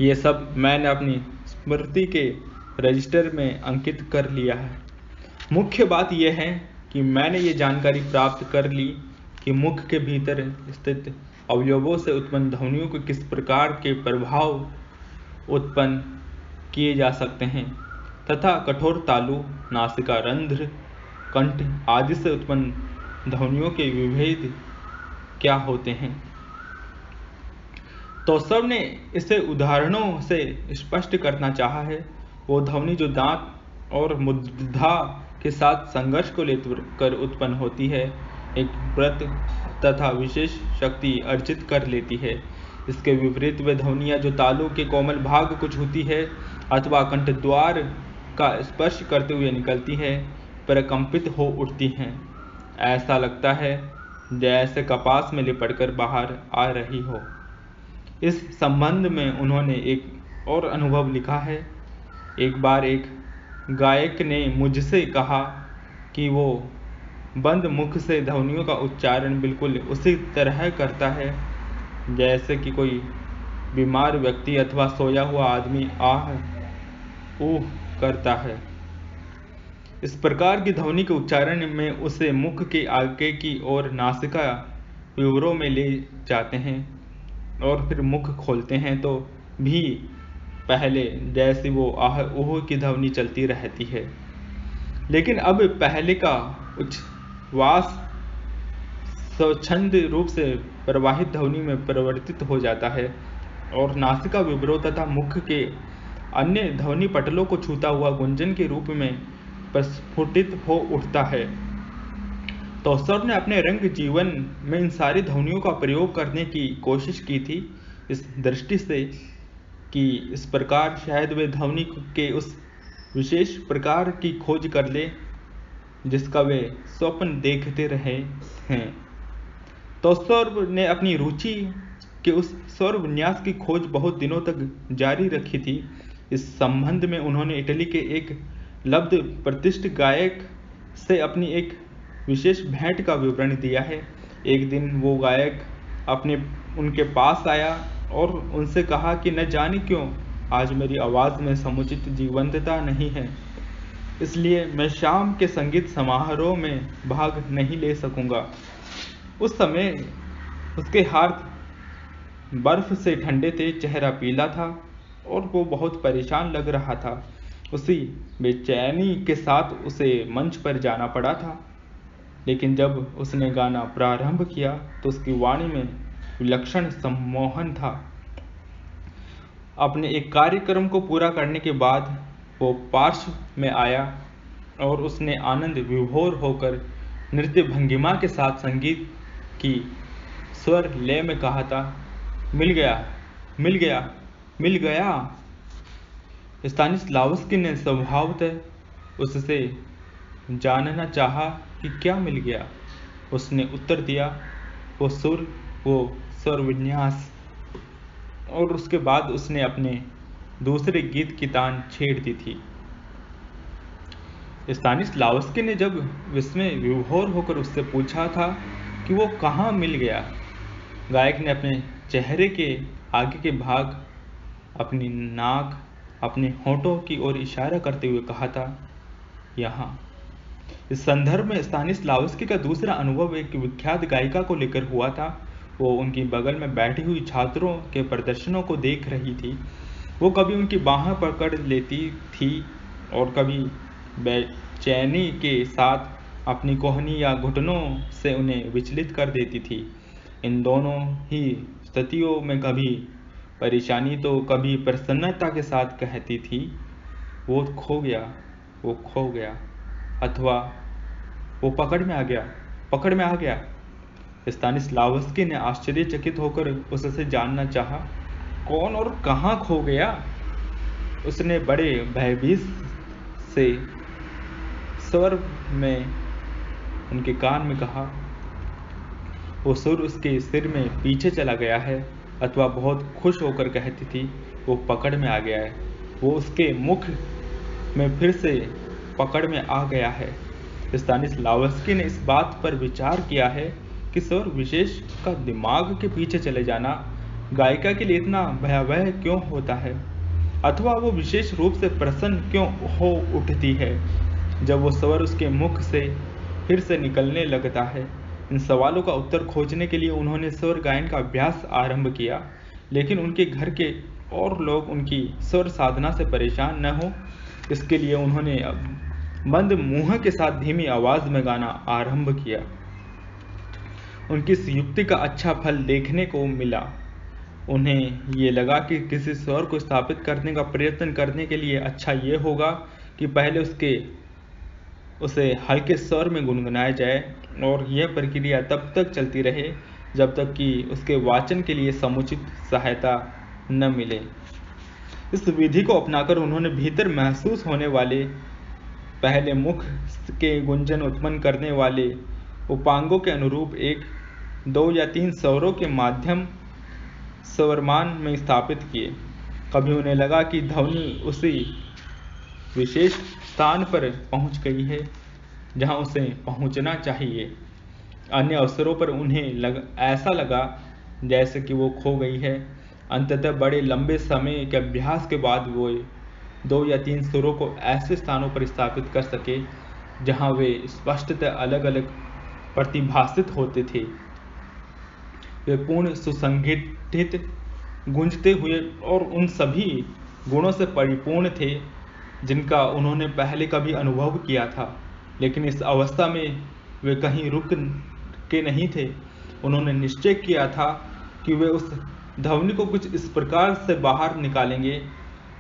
ये सब मैंने अपनी स्मृति के रजिस्टर में अंकित कर लिया है। मुख्य बात यह है कि मैंने ये जानकारी प्राप्त कर ली कि मुख के भीतर स्थित अवयवों से उत्पन्न ध्वनियों को किस प्रकार के प्रभाव उत्पन्न किए जा सकते हैं तथा कठोर तालु, नासिका रंध्र, कंठ आदि से उत्पन्न ध्वनियों के विभेद क्या होते हैं। तो सब ने इसे उदाहरणों से स्पष्ट करना चाहा है। वो ध्वनि जो दांत और मुद्दा के साथ संघर्ष को लेकर उत्पन्न होती है, एक व्रत तथा विशेष शक्ति अर्जित कर लेती है। इसके विपरीत वे ध्वनियाँ जो तालु के कोमल भाग को छूती है अथवा कंठ द्वार का स्पर्श करते हुए निकलती है, प्रकंपित हो उठती हैं। ऐसा लगता है जैसे कपास में लिपटकर बाहर आ रही हो। इस संबंध में उन्होंने एक और अनुभव लिखा है। एक बार एक गायक ने मुझसे कहा कि वो बंद मुख से ध्वनियों का उच्चारण बिल्कुल उसी तरह करता है जैसे कि कोई बीमार व्यक्ति अथवा सोया हुआ आदमी आह ऊह करता है। इस प्रकार की ध्वनि के उच्चारण में उसे मुख के आगे की ओर नासिका विवरों में ले जाते हैं और फिर मुख खोलते हैं तो भी पहले जैसी वो आह ऊह की ध्वनि चलती रहती है, लेकिन अब पहले का उच्छ्वास स्वच्छंद रूप से प्रवाहित ध्वनि में परिवर्तित हो जाता है और नासिका विवरों तथा मुख के अन्य ध्वनि पटलों को छूता हुआ गुंजन के रूप में प्रस्फुटित हो उठता है। टोस्टर ने अपने रंग जीवन में इन सारी ध्वनियों का प्रयोग करने की कोशिश की थी, इस दृष्टि से कि इस प्रकार शायद वे ध्वनि के उस विशेष प्रकार की खोज कर ले जिसका वे स्वप्न देखते रहे हैं। टोस्टर ने अपनी रुचि के उस स्वर विन्यास की खोज बहुत दिनों तक जारी रखी थी। इस संबंध में उन्होंने इटली के एक लब्ध प्रतिष्ठित गायक से अपनी एक विशेष भेंट का विवरण दिया है। एक दिन वो गायक उनके पास आया और उनसे कहा कि न जाने क्यों आज मेरी आवाज़ में समुचित जीवंतता नहीं है, इसलिए मैं शाम के संगीत समारोह में भाग नहीं ले सकूंगा। उस समय उसके हाथ बर्फ से ठंडे थे, चेहरा पीला था और वो बहुत परेशान लग रहा था। उसी बेचैनी के साथ उसे मंच पर जाना पड़ा था, लेकिन जब उसने गाना प्रारंभ किया तो उसकी वाणी में विलक्षण सम्मोहन था। अपने एक कार्यक्रम को पूरा करने के बाद वो पार्श्व में आया और उसने आनंद विभोर होकर नृत्य भंगिमा के साथ संगीत की स्वर लय में कहा था, मिल गया, मिल गया, मिल गया। स्तानिस्लावस्की ने स्वभावतः उससे जानना चाहा कि क्या मिल गया। उसने उत्तर दिया, वो सुर, वो स्वर विन्यास। और उसके बाद उसने अपने दूसरे गीत की तान छेड़ दी थी। स्तानिस्लावस्की ने जब विस्मय विभोर होकर उससे पूछा था कि वो कहाँ मिल गया, गायक ने अपने चेहरे के आगे के भाग, अपनी नाक, अपने होठों की ओर इशारा करते हुए कहा था, यहाँ। इस संदर्भ में स्तानिस्लावस्की का दूसरा अनुभव एक विख्यात गायिका को लेकर हुआ था। वो उनकी बगल में बैठी हुई छात्रों के प्रदर्शनों को देख रही थी। वो कभी उनकी बाहें पकड़ लेती थी और कभी बेचैनी के साथ अपनी कोहनी या घुटनों से उन्हें विचलित कर देती थी। इन दोनों ही स्थितियों में कभी परेशानी तो कभी प्रसन्नता के साथ कहती थी, वो खो गया, वो खो गया, अथवा वो पकड़ में आ गया। स्तानिस्लावस्की ने आश्चर्यचकित होकर उससे जानना चाहा, कौन और कहाँ खो गया। उसने बड़े भयभीत से स्वर में उनके कान में कहा, वो सुर उसके सिर में पीछे चला गया है, अथवा बहुत खुश होकर कहती थी, वो पकड़ में आ गया है, वो उसके मुख में फिर से पकड़ में आ गया है। स्तानिस्लावस्की ने इस बात पर विचार किया है कि स्वर विशेष का दिमाग के पीछे चले जाना गायिका के लिए इतना भयावह क्यों होता है, अथवा वो विशेष रूप से प्रसन्न क्यों हो उठती है जब वो स्वर उसके मुख से फिर से निकलने लगता है। इन सवालों का उत्तर खोजने के लिए उन्होंने स्वर गायन का अभ्यास आरंभ किया, लेकिन उनके घर के और लोग उनकी स्वर साधना से परेशान न हो, इसके लिए उन्होंने बंद मुंह के साथ धीमी आवाज में गाना आरंभ किया। उनकी इस युक्ति का अच्छा फल देखने को मिला। उन्हें ये लगा कि किसी स्वर को स्थापित करने का प्रयत्न करने के लिए अच्छा ये होगा कि पहले उसे हल्के स्वर में गुनगुनाया जाए, और यह प्रक्रिया तब तक चलती रहे जब तक कि उसके वाचन के लिए समुचित सहायता न मिले। इस विधि को अपनाकर उन्होंने भीतर महसूस होने वाले पहले मुख के गुंजन उत्पन्न करने वाले उपांगों के अनुरूप 1, 2 या 3 स्वरों के माध्यम स्वरमान में स्थापित किए। कभी उन्हें लगा कि ध्वनि उसी विशेष स्थान पर पहुंच गई है जहां उसे पहुंचना चाहिए। अन्य अवसरों पर उन्हें ऐसा लगा जैसे कि वो खो गई है। अंततः बड़े लंबे समय के अभ्यास के बाद वो 2 या 3 सुरों को ऐसे स्थानों पर स्थापित कर सके जहां वे स्पष्टतः अलग अलग प्रतिभासित होते थे। वे पूर्ण सुसंगठित, गूंजते हुए और उन सभी गुणों से परिपूर्ण थे जिनका उन्होंने पहले कभी अनुभव किया था, लेकिन इस अवस्था में वे कहीं रुक के नहीं थे। उन्होंने निश्चय किया था कि वे उस ध्वनि को कुछ इस प्रकार से बाहर निकालेंगे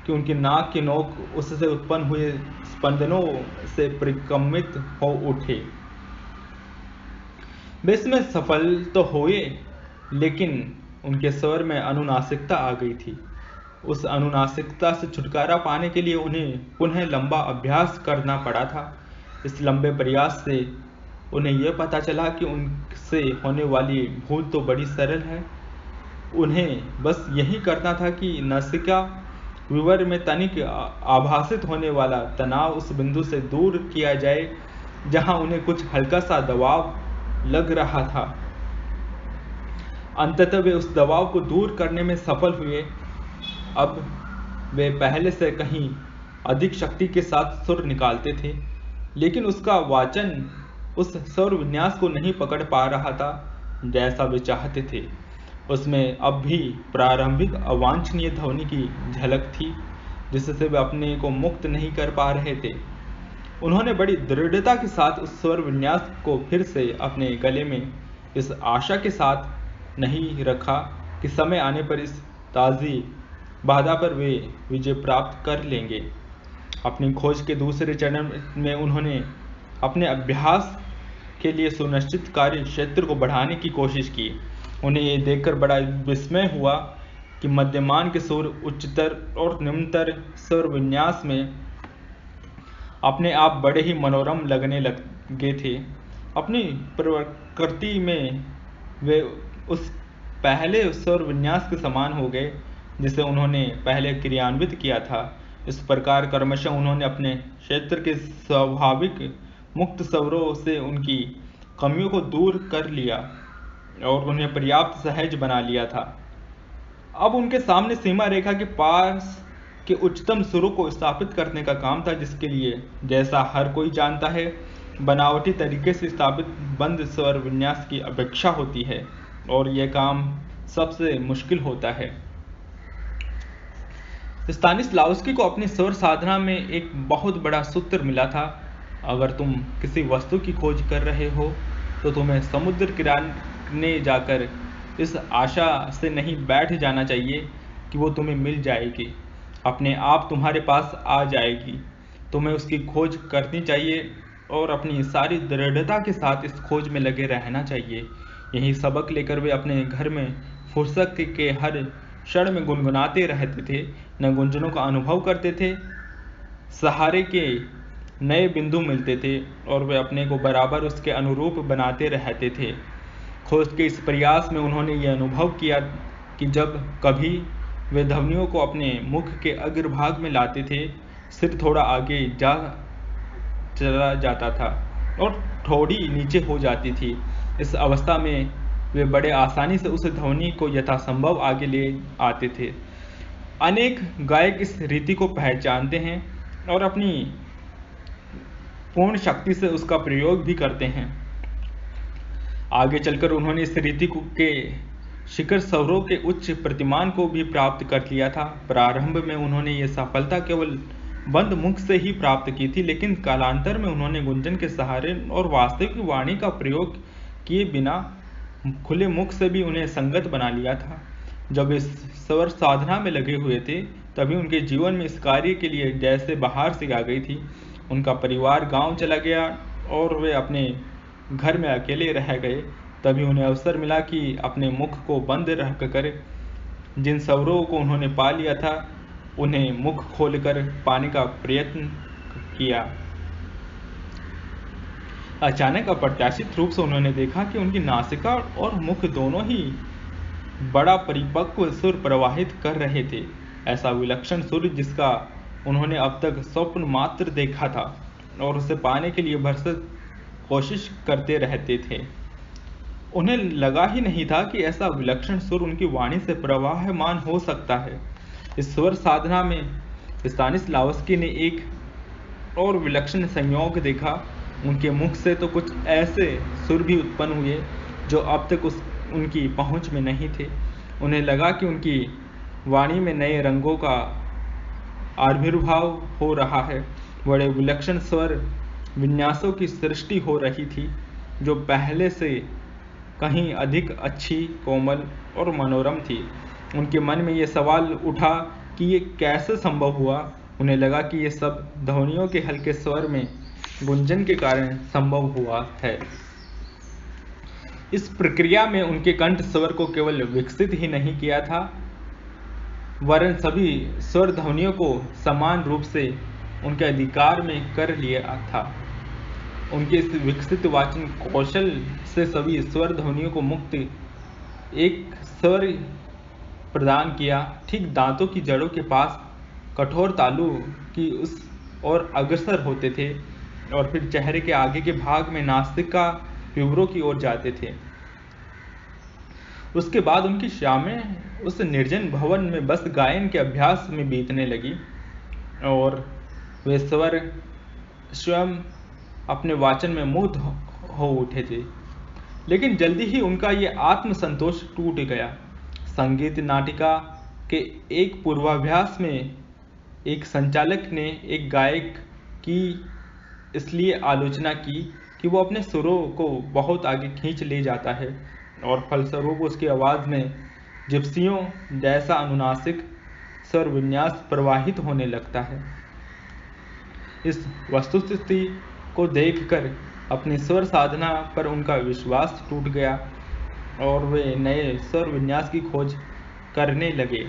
कि उनकी नाक की नोक उससे उत्पन्न हुए स्पंदनों से परिकम्पित हो उठे। वे इसमें सफल तो हुए, लेकिन उनके स्वर में अनुनासिकता आ गई थी। उस अनुनासिकता से छुटकारा पाने के लिए उन्हें पुनः लंबा अभ्यास करना पड़ा था। इस लंबे प्रयास से उन्हें यह पता चला कि उनसे होने वाली भूल तो बड़ी सरल है। उन्हें बस यही करना था कि नासिका विवर में तनिक आभासित होने वाला तनाव उस बिंदु से दूर किया जाए जहां उन्हें कुछ हल्का सा दबाव लग रहा था। अंततः वे उस दबाव को दूर करने में सफल हुए। अब वे पहले से कहीं अधिक शक्ति के साथ सुर निकालते थे, लेकिन उसका वाचन उस स्वर विन्यास को नहीं पकड़ पा रहा था जैसा वे चाहते थे। उसमें अब भी प्रारंभिक अवांछनीय ध्वनि की झलक थी, जिससे वे अपने को मुक्त नहीं कर पा रहे थे। उन्होंने बड़ी दृढ़ता के साथ उस स्वर विन्यास को फिर से अपने गले में इस आशा के साथ नहीं रखा कि समय आने पर इस ताज़ी बाधा पर वे विजय प्राप्त कर लेंगे। अपनी खोज के दूसरे चरण में उन्होंने अपने अभ्यास के लिए सुनिश्चित कार्य क्षेत्र को बढ़ाने की कोशिश की। उन्हें ये देखकर बड़ा विस्मय हुआ कि मध्यमान के सुर उच्चतर और निम्नतर स्वर विन्यास में अपने आप बड़े ही मनोरम लगने लगे थे। अपनी प्रकृति में वे उस पहले स्वर विन्यास के समान हो गए जिसे उन्होंने पहले क्रियान्वित किया था। इस प्रकार क्रमशः उन्होंने अपने क्षेत्र के स्वाभाविक मुक्त स्वरों से उनकी कमियों को दूर कर लिया और उन्हें पर्याप्त सहज बना लिया था। अब उनके सामने सीमा रेखा के पास के उच्चतम सुरों को स्थापित करने का काम था, जिसके लिए, जैसा हर कोई जानता है, बनावटी तरीके से स्थापित बंद स्वर विन्यास की अपेक्षा होती है और यह काम सबसे मुश्किल होता है। स्तानिस्लावस्की को अपनी स्वर साधना में एक बहुत बड़ा सूत्र मिला था। अगर तुम किसी वस्तु की खोज कर रहे हो तो तुम्हें समुद्र किनारे जाकर इस आशा से नहीं बैठ जाना चाहिए कि वो तुम्हें मिल जाएगी, अपने आप तुम्हारे पास आ जाएगी। तुम्हें उसकी खोज करनी चाहिए और अपनी सारी दृढ़ता के साथ इस खोज में लगे रहना चाहिए। यही सबक लेकर वे अपने घर में फुर्सत के हर क्षण में गुनगुनाते रहते थे, न गुंजनों का अनुभव करते थे। सहारे के नए बिंदु मिलते थे और वे अपने को बराबर उसके अनुरूप बनाते रहते थे। खोज के इस प्रयास में उन्होंने ये अनुभव किया कि जब कभी वे ध्वनियों को अपने मुख के अग्रभाग में लाते थे, सिर थोड़ा आगे जा चला जाता था और थोड़ी नीचे हो जाती थी। इस अवस्था में वे बड़े आसानी से उस ध्वनि को यथासंभव आगे ले आते थे। अनेक गायक इस रीति को पहचानते हैं और अपनी पूर्ण शक्ति से उसका प्रयोग भी करते हैं। आगे चलकर उन्होंने इस रीति के शिखर स्वरों के उच्च प्रतिमान को भी प्राप्त कर लिया था। प्रारंभ में उन्होंने ये सफलता केवल बंद मुख से ही प्राप्त की थी, लेकिन कालांतर में उन्होंने गुंजन के सहारे और वास्तविक वाणी का प्रयोग किए बिना खुले मुख से भी उन्हें संगत बना लिया था। जब इस स्वर साधना में लगे हुए थे, तभी उनके जीवन में इस कार्य के लिए जैसे बाहर से आ गई थी। उनका परिवार गांव चला गया और वे अपने घर में अकेले रह गए। तभी उन्हें अवसर मिला कि अपने मुख को बंद रखकर जिन स्वरों को उन्होंने पा लिया था, उन्हें मुख खोलकर पाने का प्रयत्न किया। अचानक अप्रत्याशित रूप से उन्होंने देखा कि उनकी नासिका और मुख दोनों ही बड़ा परिपक्व सुर प्रवाहित कर रहे थे। ऐसा विलक्षण सुर जिसका उन्होंने अब तक स्वप्न मात्र देखा था और उसे पाने के लिए भरसक कोशिश करते रहते थे। उन्हें लगा ही नहीं था कि ऐसा विलक्षण सुर उनकी वाणी से प्रवाहमान हो सकता है। इस स्वर साधना में स्तानिस्लावस्की ने एक और विलक्षण संयोग देखा। उनके मुख से तो कुछ ऐसे सुर भी उत्पन्न हुए जो अब तक उनकी पहुंच में नहीं थे। उन्हें लगा कि उनकी वाणी में नए रंगों का आविर्भाव हो रहा है। बड़े विलक्षण स्वर विन्यासों की सृष्टि हो रही थी जो पहले से कहीं अधिक अच्छी, कोमल और मनोरम थी। उनके मन में ये सवाल उठा कि ये कैसे संभव हुआ। उन्हें लगा कि ये सब ध्वनियों के हल्के स्वर में गुंजन के कारण संभव हुआ है। इस प्रक्रिया में उनके कंठ स्वर को केवल विकसित ही नहीं किया था, वरन सभी स्वर ध्वनियों को समान रूप से उनके अधिकार में कर लिया था। उनके इस विकसित वाचन कौशल से सभी स्वर ध्वनियों को मुक्त एक स्वर प्रदान किया। ठीक दांतों की जड़ों के पास कठोर तालु की उस ओर अग्रसर होते थे और फिर चेहरे के आगे के भाग में नासिका पिबरों की ओर जाते थे। उसके बाद उनकी शामें उस निर्जन भवन में बस गायन के अभ्यास में बीतने लगी और वे स्वर स्वयं अपने वाचन में मुग्ध हो उठे थे। लेकिन जल्दी ही उनका ये आत्मसंतोष टूट गया। संगीत नाटिका के एक पूर्वाभ्यास में एक संचालक ने एक गायक की इसलिए आलोचना की कि वो अपने सुरों को बहुत आगे खींच ले जाता है और फलस्वरूप उसकी आवाज़ में जिप्सियों जैसा अनुनासिक स्वर विन्यास प्रवाहित होने लगता है। इस वस्तुस्थिति को देखकर अपनी स्वर साधना पर उनका विश्वास टूट गया और वे नए स्वर विन्यास की खोज करने लगे।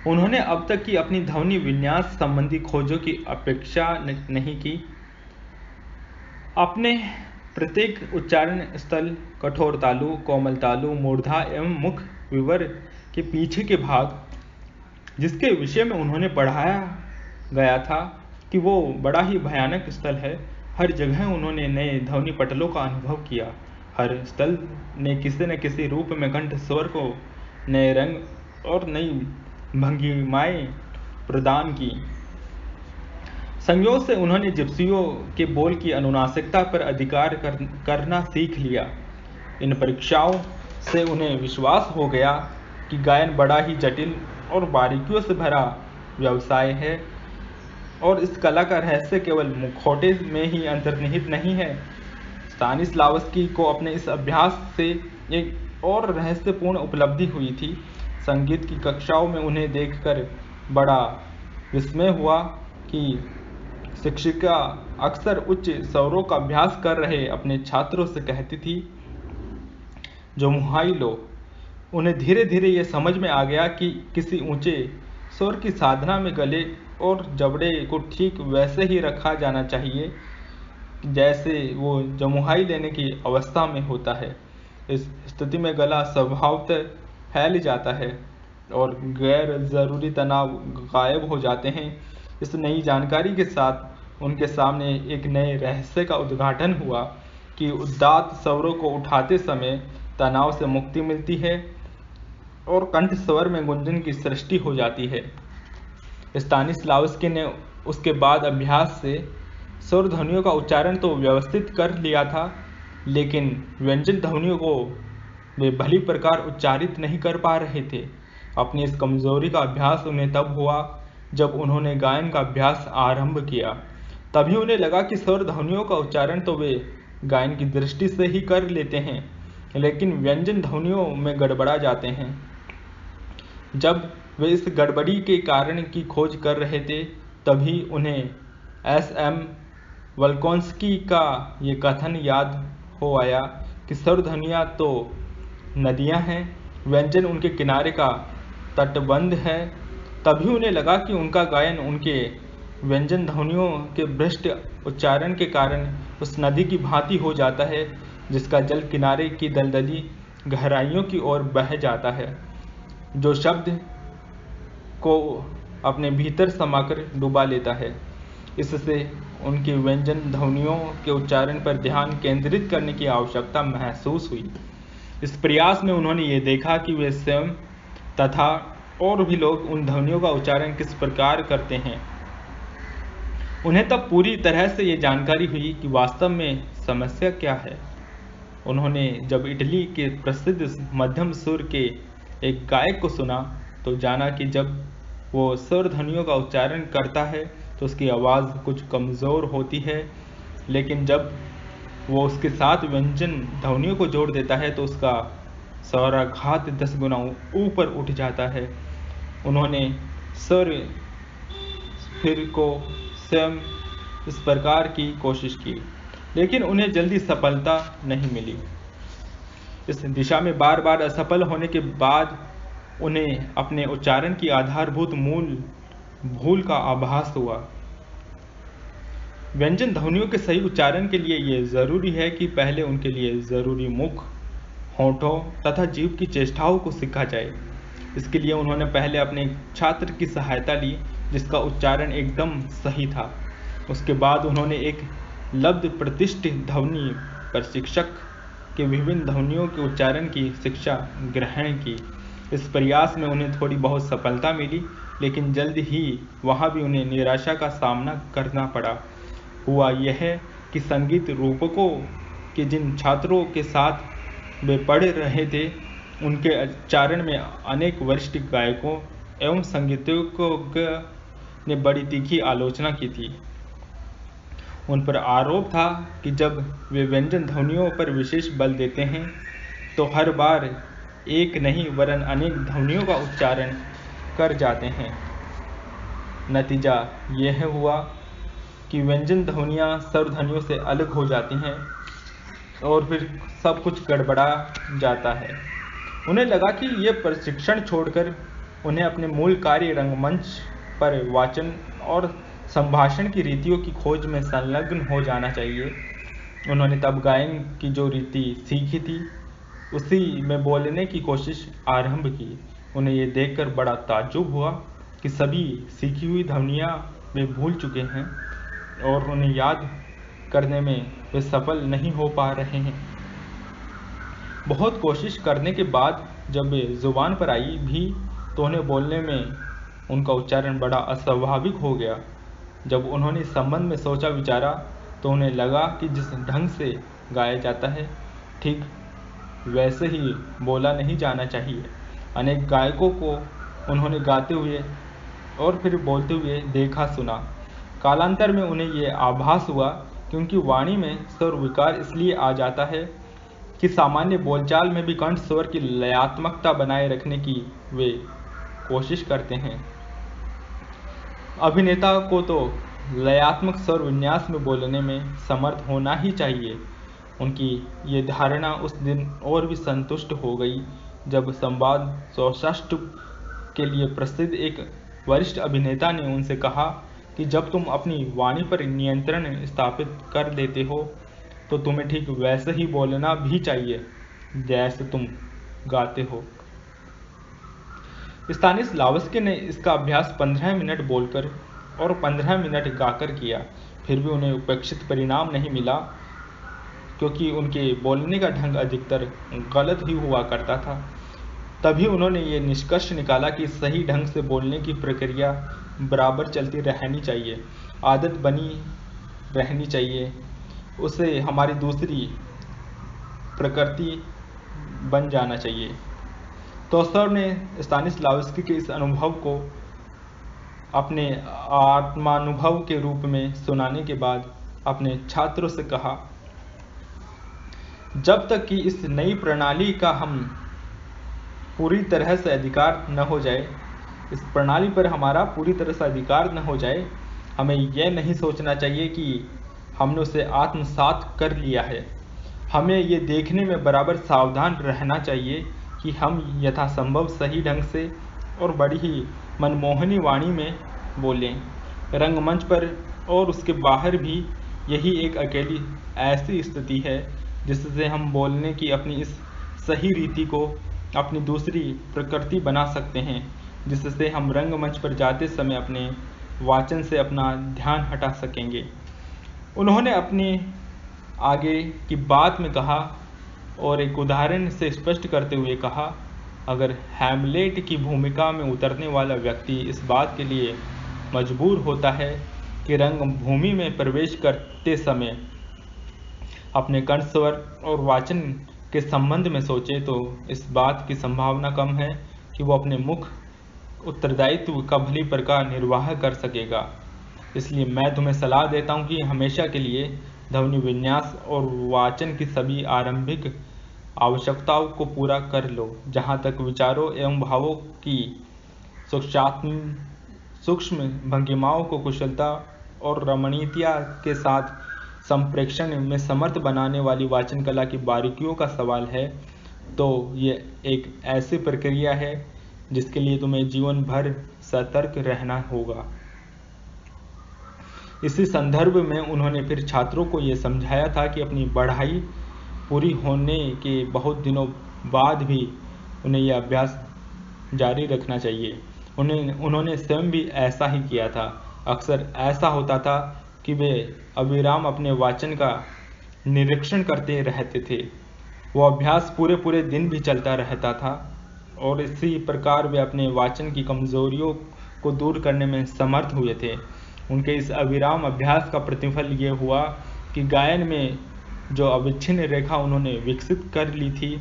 उन्होंने अब तक की अपनी ध्वनि विन्यास संबंधी खोजों की अपेक्षा नहीं की। अपने प्रत्येक उच्चारण स्थल, कठोर तालु, कोमल तालु, मूर्धा एवं मुख विवर के पीछे के भाग, जिसके विषय में उन्होंने पढ़ाया गया था कि वो बड़ा ही भयानक स्थल है, हर जगह उन्होंने नए ध्वनि पटलों का अनुभव किया। हर स्थल ने किसी न किसी रूप में कंठ स्वर को नए रंग और नई भंगिमाएं प्रदान की। संयोग से उन्होंने जिप्सियों के बोल की अनुनासिकता पर अधिकार करना सीख लिया। इन परीक्षाओं से उन्हें विश्वास हो गया कि गायन बड़ा ही जटिल और बारीकियों से भरा व्यवसाय है और इस कला का रहस्य केवल मुखौटे में ही अंतर्निहित नहीं है। स्तानिस्लावस्की को अपने इस अभ्यास से एक और रहस्यपूर्ण उपलब्धि हुई थी। संगीत की कक्षाओं में उन्हें देखकर बड़ा विस्मय हुआ कि शिक्षिका अक्सर उच्च स्वरों का अभ्यास कर रहे अपने छात्रों से कहती थी, जो मुहाई लो। उन्हें धीरे धीरे ये समझ में आ गया कि किसी ऊंचे स्वर की साधना में गले और जबड़े को ठीक वैसे ही रखा जाना चाहिए जैसे वो जमुहाई लेने की अवस्था में होता है। इस स्थिति में गला स्वभावतः फैल जाता है और गैर जरूरी तनाव गायब हो जाते हैं। इस नई जानकारी के साथ उनके सामने एक नए रहस्य का उद्घाटन हुआ कि उदात्त स्वरों को उठाते समय तनाव से मुक्ति मिलती है और कंठ स्वर में गुंजन की सृष्टि हो जाती है। स्तानिस्लावस्की ने उसके बाद अभ्यास से स्वर ध्वनियों का उच्चारण तो व्यवस्थित कर लिया था, लेकिन व्यंजन ध्वनियों को वे भली प्रकार उच्चारित नहीं कर पा रहे थे। अपनी इस कमजोरी का अभ्यास उन्हें तब हुआ जब उन्होंने गायन का अभ्यास आरंभ किया। तभी उन्हें लगा कि स्वर ध्वनियों का उच्चारण तो वे गायन की दृष्टि से ही कर लेते हैं, लेकिन व्यंजन ध्वनियों में गड़बड़ा जाते हैं। जब वे इस गड़बड़ी के कारण की खोज कर रहे थे, तभी उन्हें एस.एम. वोल्कोंस्की का ये कथन याद हो आया कि स्वर ध्वनियाँ तो नदियाँ हैं, व्यंजन उनके किनारे का तटबंध है। तभी उन्हें लगा कि उनका गायन उनके व्यंजन ध्वनियों के भ्रष्ट उच्चारण के कारण उस नदी की भांति हो जाता है जिसका जल किनारे की दलदली गहराइयों की ओर बह जाता है, जो शब्द को अपने भीतर समाकर डुबा लेता है। इससे उनकी व्यंजन ध्वनियों के उच्चारण पर ध्यान केंद्रित करने की आवश्यकता महसूस हुई। इस प्रयास में उन्होंने ये देखा कि वे स्वयं तथा और भी लोग उन ध्वनियों का उच्चारण किस प्रकार करते हैं। उन्हें तब पूरी तरह से ये जानकारी हुई कि वास्तव में समस्या क्या है। उन्होंने जब इटली के प्रसिद्ध मध्यम सुर के एक गायक को सुना तो जाना कि जब वो स्वर ध्वनियों का उच्चारण करता है तो उसकी आवाज़ कुछ कमज़ोर होती है, लेकिन जब वो उसके साथ व्यंजन ध्वनियों को जोड़ देता है तो उसका स्वराघात 10 गुना ऊपर उठ जाता है। उन्होंने स्वर फिर को स्वयं इस प्रकार की कोशिश की, लेकिन उन्हें जल्दी सफलता नहीं मिली। इस दिशा में बार बार असफल होने के बाद उन्हें अपने उच्चारण की आधारभूत मूल भूल का आभास हुआ। व्यंजन ध्वनियों के सही उच्चारण के लिए ये जरूरी है कि पहले उनके लिए जरूरी मुख, होठों तथा जीभ की चेष्टाओं को सीखा जाए। इसके लिए उन्होंने पहले अपने छात्र की सहायता ली जिसका उच्चारण एकदम सही था। उसके बाद उन्होंने एक लब्ध प्रतिष्ठित ध्वनि प्रशिक्षक के विभिन्न ध्वनियों के उच्चारण की शिक्षा ग्रहण की। इस प्रयास में उन्हें थोड़ी बहुत सफलता मिली, लेकिन जल्द ही वहाँ भी उन्हें निराशा का सामना करना पड़ा। हुआ यह कि संगीत रूपकों के जिन छात्रों के साथ वे पढ़ रहे थे, उनके उच्चारण में अनेक वरिष्ठ गायकों एवं संगीतज्ञों ने बड़ी तीखी आलोचना की थी। उन पर आरोप था कि जब वे व्यंजन ध्वनियों पर विशेष बल देते हैं तो हर बार एक नहीं वरन अनेक ध्वनियों का उच्चारण कर जाते हैं। नतीजा यह हुआ कि व्यंजन ध्वनियाँ स्वरध्वनियों से अलग हो जाती हैं और फिर सब कुछ गड़बड़ा जाता है। उन्हें लगा कि ये प्रशिक्षण छोड़कर उन्हें अपने मूल कार्य रंगमंच पर वाचन और संभाषण की रीतियों की खोज में संलग्न हो जाना चाहिए। उन्होंने तब गायन की जो रीति सीखी थी उसी में बोलने की कोशिश आरंभ की। उन्हें ये देखकर बड़ा ताज्जुब हुआ कि सभी सीखी हुई ध्वनियाँ वे भूल चुके हैं और उन्हें याद करने में वे सफल नहीं हो पा रहे हैं। बहुत कोशिश करने के बाद जब वे जुबान पर आई भी तो उन्हें बोलने में उनका उच्चारण बड़ा अस्वाभाविक हो गया। जब उन्होंने इस संबंध में सोचा विचारा तो उन्हें लगा कि जिस ढंग से गाया जाता है ठीक वैसे ही बोला नहीं जाना चाहिए। अनेक गायकों को उन्होंने गाते हुए और फिर बोलते हुए देखा सुना। कालांतर में उन्हें ये आभास हुआ क्योंकि वाणी में स्वर विकार इसलिए आ जाता है कि सामान्य बोलचाल में भी कंठ स्वर की लयात्मकता बनाए रखने की वे कोशिश करते हैं। अभिनेता को तो लयात्मक स्वर विन्यास में बोलने में समर्थ होना ही चाहिए। उनकी ये धारणा उस दिन और भी संतुष्ट हो गई जब संवाद 64 के लिए प्रसिद्ध एक वरिष्ठ अभिनेता ने उनसे कहा कि जब तुम अपनी वाणी पर नियंत्रण स्थापित कर लेते हो तो तुम्हें ठीक वैसे ही बोलना भी चाहिए जैसे तुम गाते हो। स्तानिस्लावस्की ने इसका अभ्यास 15 मिनट बोलकर और 15 मिनट गाकर किया। फिर भी उन्हें अपेक्षित परिणाम नहीं मिला क्योंकि उनके बोलने का ढंग अधिकतर गलत ही हुआ करता था। तभी उन्होंने ये निष्कर्ष निकाला कि सही ढंग से बोलने की प्रक्रिया बराबर चलती रहनी चाहिए, आदत बनी रहनी चाहिए, उसे हमारी दूसरी प्रकृति बन जाना चाहिए। तोस्तर ने स्तानिस्लावस्की के इस अनुभव को अपने आत्मानुभव के रूप में सुनाने के बाद अपने छात्रों से कहा, जब तक कि इस नई प्रणाली का हम पूरी तरह से अधिकार न हो जाए, इस प्रणाली पर हमारा पूरी तरह से अधिकार न हो जाए, हमें यह नहीं सोचना चाहिए कि हमने उसे आत्मसात कर लिया है। हमें ये देखने में बराबर सावधान रहना चाहिए कि हम यथासंभव सही ढंग से और बड़ी ही मनमोहनी वाणी में बोलें। रंगमंच पर और उसके बाहर भी यही एक अकेली ऐसी स्थिति है जिससे हम बोलने की अपनी इस सही रीति को अपनी दूसरी प्रकृति बना सकते हैं, जिससे हम रंगमंच पर जाते समय अपने वाचन से अपना ध्यान हटा सकेंगे। उन्होंने अपने आगे की बात में कहा और एक उदाहरण से स्पष्ट करते हुए कहा, अगर हैमलेट की भूमिका में उतरने वाला व्यक्ति इस बात के लिए मजबूर होता है कि रंगभूमि में प्रवेश करते समय अपने कंठ स्वर और वाचन के संबंध में सोचे तो इस बात की संभावना कम है कि वो अपने मुख उत्तरदायित्व का भली प्रकार निर्वाह कर सकेगा। इसलिए मैं तुम्हें सलाह देता हूँ कि हमेशा के लिए ध्वनि विन्यास और वाचन की सभी आरंभिक आवश्यकताओं को पूरा कर लो। जहाँ तक विचारों एवं भावों की सूक्ष्म भंगिमाओं को कुशलता और रमणीयता के साथ संप्रेषण में समर्थ बनाने वाली वाचन कला की बारीकियों का सवाल है, तो ये एक ऐसी प्रक्रिया है जिसके लिए तुम्हें जीवन भर सतर्क रहना होगा। इसी संदर्भ में उन्होंने फिर छात्रों को ये समझाया था कि अपनी पढ़ाई पूरी होने के बहुत दिनों बाद भी उन्हें यह अभ्यास जारी रखना चाहिए। उन्होंने स्वयं भी ऐसा ही किया था। अक्सर ऐसा होता था कि वे अविराम अपने वाचन का निरीक्षण करते रहते थे। वो अभ्यास पूरे पूरे दिन भी चलता रहता था और इसी प्रकार वे अपने वाचन की कमजोरियों को दूर करने में समर्थ हुए थे। उनके इस अविराम अभ्यास का प्रतिफल ये हुआ कि गायन में जो अविच्छिन्न रेखा उन्होंने विकसित कर ली थी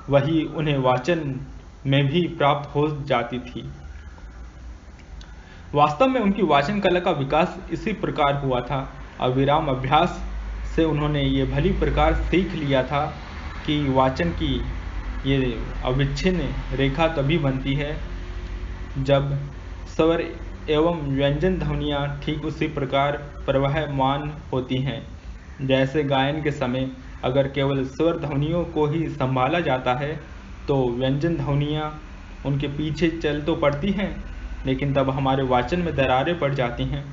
वही उन्हें वाचन में भी प्राप्त हो जाती थी। वास्तव में उनकी वाचन कला का विकास इसी प्रकार हुआ था। अविराम अभ्यास से उन्होंने ये भली प्रकार सीख लिया था कि वाचन की ये अविच्छिन्न रेखा तभी बनती है जब स्वर एवं व्यंजन ध्वनियाँ ठीक उसी प्रकार प्रवाहमान होती हैं। जैसे गायन के समय अगर केवल स्वर ध्वनियों को ही संभाला जाता है तो व्यंजन ध्वनियाँ उनके पीछे चल तो पड़ती हैं, लेकिन तब हमारे वाचन में दरारें पड़ जाती हैं,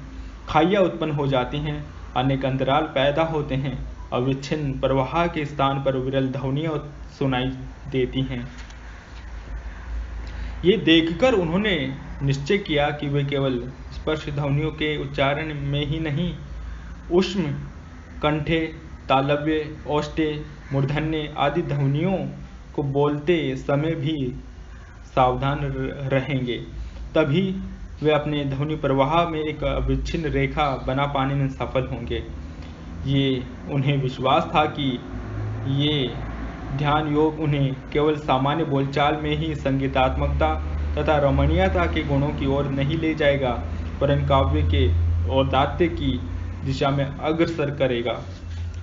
खाइयाँ उत्पन्न हो जाती हैं, अनेक अंतराल पैदा होते हैं, अविच्छिन्न प्रवाह के स्थान पर विरल ध्वनियाँ सुनाई देती हैं। ये देखकर उन्होंने निश्चय किया कि वे केवल स्पर्श ध्वनियों के उच्चारण में ही नहीं, ऊष्म, कंठे, तालव्य, ओष्ठे, मूर्धन्य आदि ध्वनियों को बोलते समय भी सावधान रहेंगे, तभी वे अपने ध्वनि प्रवाह में एक अविच्छिन्न रेखा बना पाने में सफल होंगे। ये उन्हें विश्वास था कि ये ध्यान योग उन्हें केवल सामान्य बोलचाल में ही संगीतात्मकता तथा रमणीयता के गुणों की ओर नहीं ले जाएगा, वरन काव्य के औदात्य की दिशा में अग्रसर करेगा।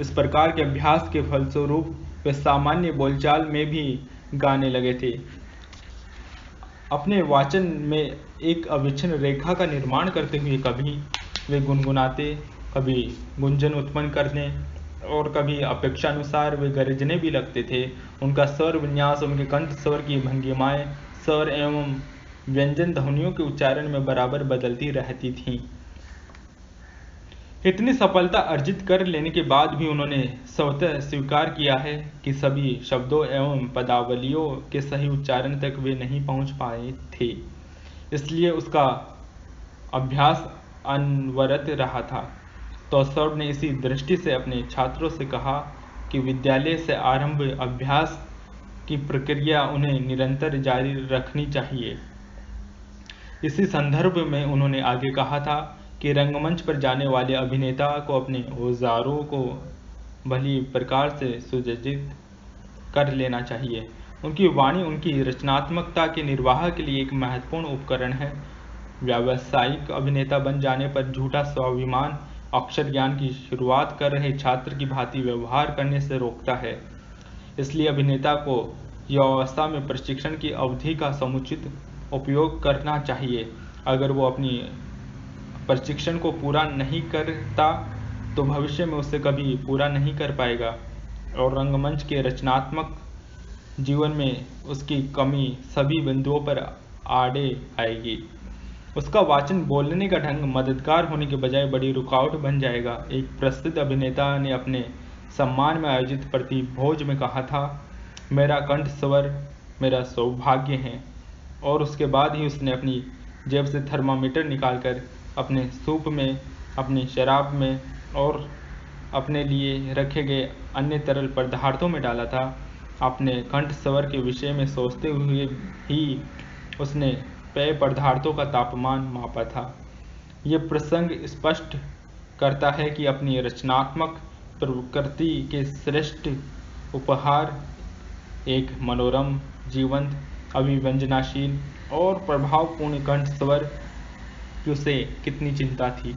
इस प्रकार के अभ्यास के फलस्वरूप वे सामान्य बोलचाल में भी गाने लगे थे। अपने वाचन में एक अविच्छिन्न रेखा का निर्माण करते हुए कभी वे गुनगुनाते, कभी गुंजन उत्पन्न करने और कभी अपेक्षानुसार वे गरजने भी लगते थे। उनका स्वर विन्यास, उनके कंठ स्वर की भंगिमाएं स्वर एवं व्यंजन ध्वनियों के उच्चारण में बराबर बदलती रहती थीं। इतनी सफलता अर्जित कर लेने के बाद भी उन्होंने स्वतः स्वीकार किया है कि सभी शब्दों एवं पदावलियों के सही उच्चारण तक वे नहीं पहुंच पाए थे, इसलिए उसका अभ्यास अनवरत रहा था। तो सौर ने इसी दृष्टि से अपने छात्रों से कहा कि विद्यालय से आरंभ अभ्यास की प्रक्रिया उन्हें निरंतर जारी रखनी चाहिए। इसी संदर्भ में उन्होंने आगे कहा था कि रंगमंच पर जाने वाले अभिनेता को अपने औजारों को भली प्रकार से सुसज्जित कर लेना चाहिए। उनकी वाणी उनकी रचनात्मकता के निर्वाह के लिए एक महत्वपूर्ण उपकरण है। व्यावसायिक अभिनेता बन जाने पर झूठा स्वाभिमान अक्षर ज्ञान की शुरुआत कर रहे छात्र की भांति व्यवहार करने से रोकता है। इसलिए अभिनेता को युवावस्था में प्रशिक्षण की अवधि का समुचित उपयोग करना चाहिए। अगर वो अपनी प्रशिक्षण को पूरा नहीं करता तो भविष्य में उसे कभी पूरा नहीं कर पाएगा और रंगमंच के रचनात्मक जीवन में उसकी कमी सभी बिंदुओं पर आड़े आएगी। उसका वाचन बोलने का ढंग मददगार होने के बजाय बड़ी रुकावट बन जाएगा। एक प्रसिद्ध अभिनेता ने अपने सम्मान में आयोजित प्रतिभोज में कहा था, मेरा कंठ स्वर मेरा सौभाग्य है, और उसके बाद ही उसने अपनी जेब से थर्मामीटर निकालकर अपने सूप में, अपनी शराब में और अपने लिए रखे गए अन्य तरल पदार्थों में डाला था। अपने कंठ स्वर के विषय में सोचते हुए ही उसने पेय पदार्थों का तापमान मापा था। यह प्रसंग स्पष्ट करता है कि अपनी रचनात्मक प्रकृति के श्रेष्ठ उपहार एक मनोरम, जीवंत, अभिव्यंजनाशील और प्रभावपूर्ण कंठ स्वर की उसे कितनी चिंता थी।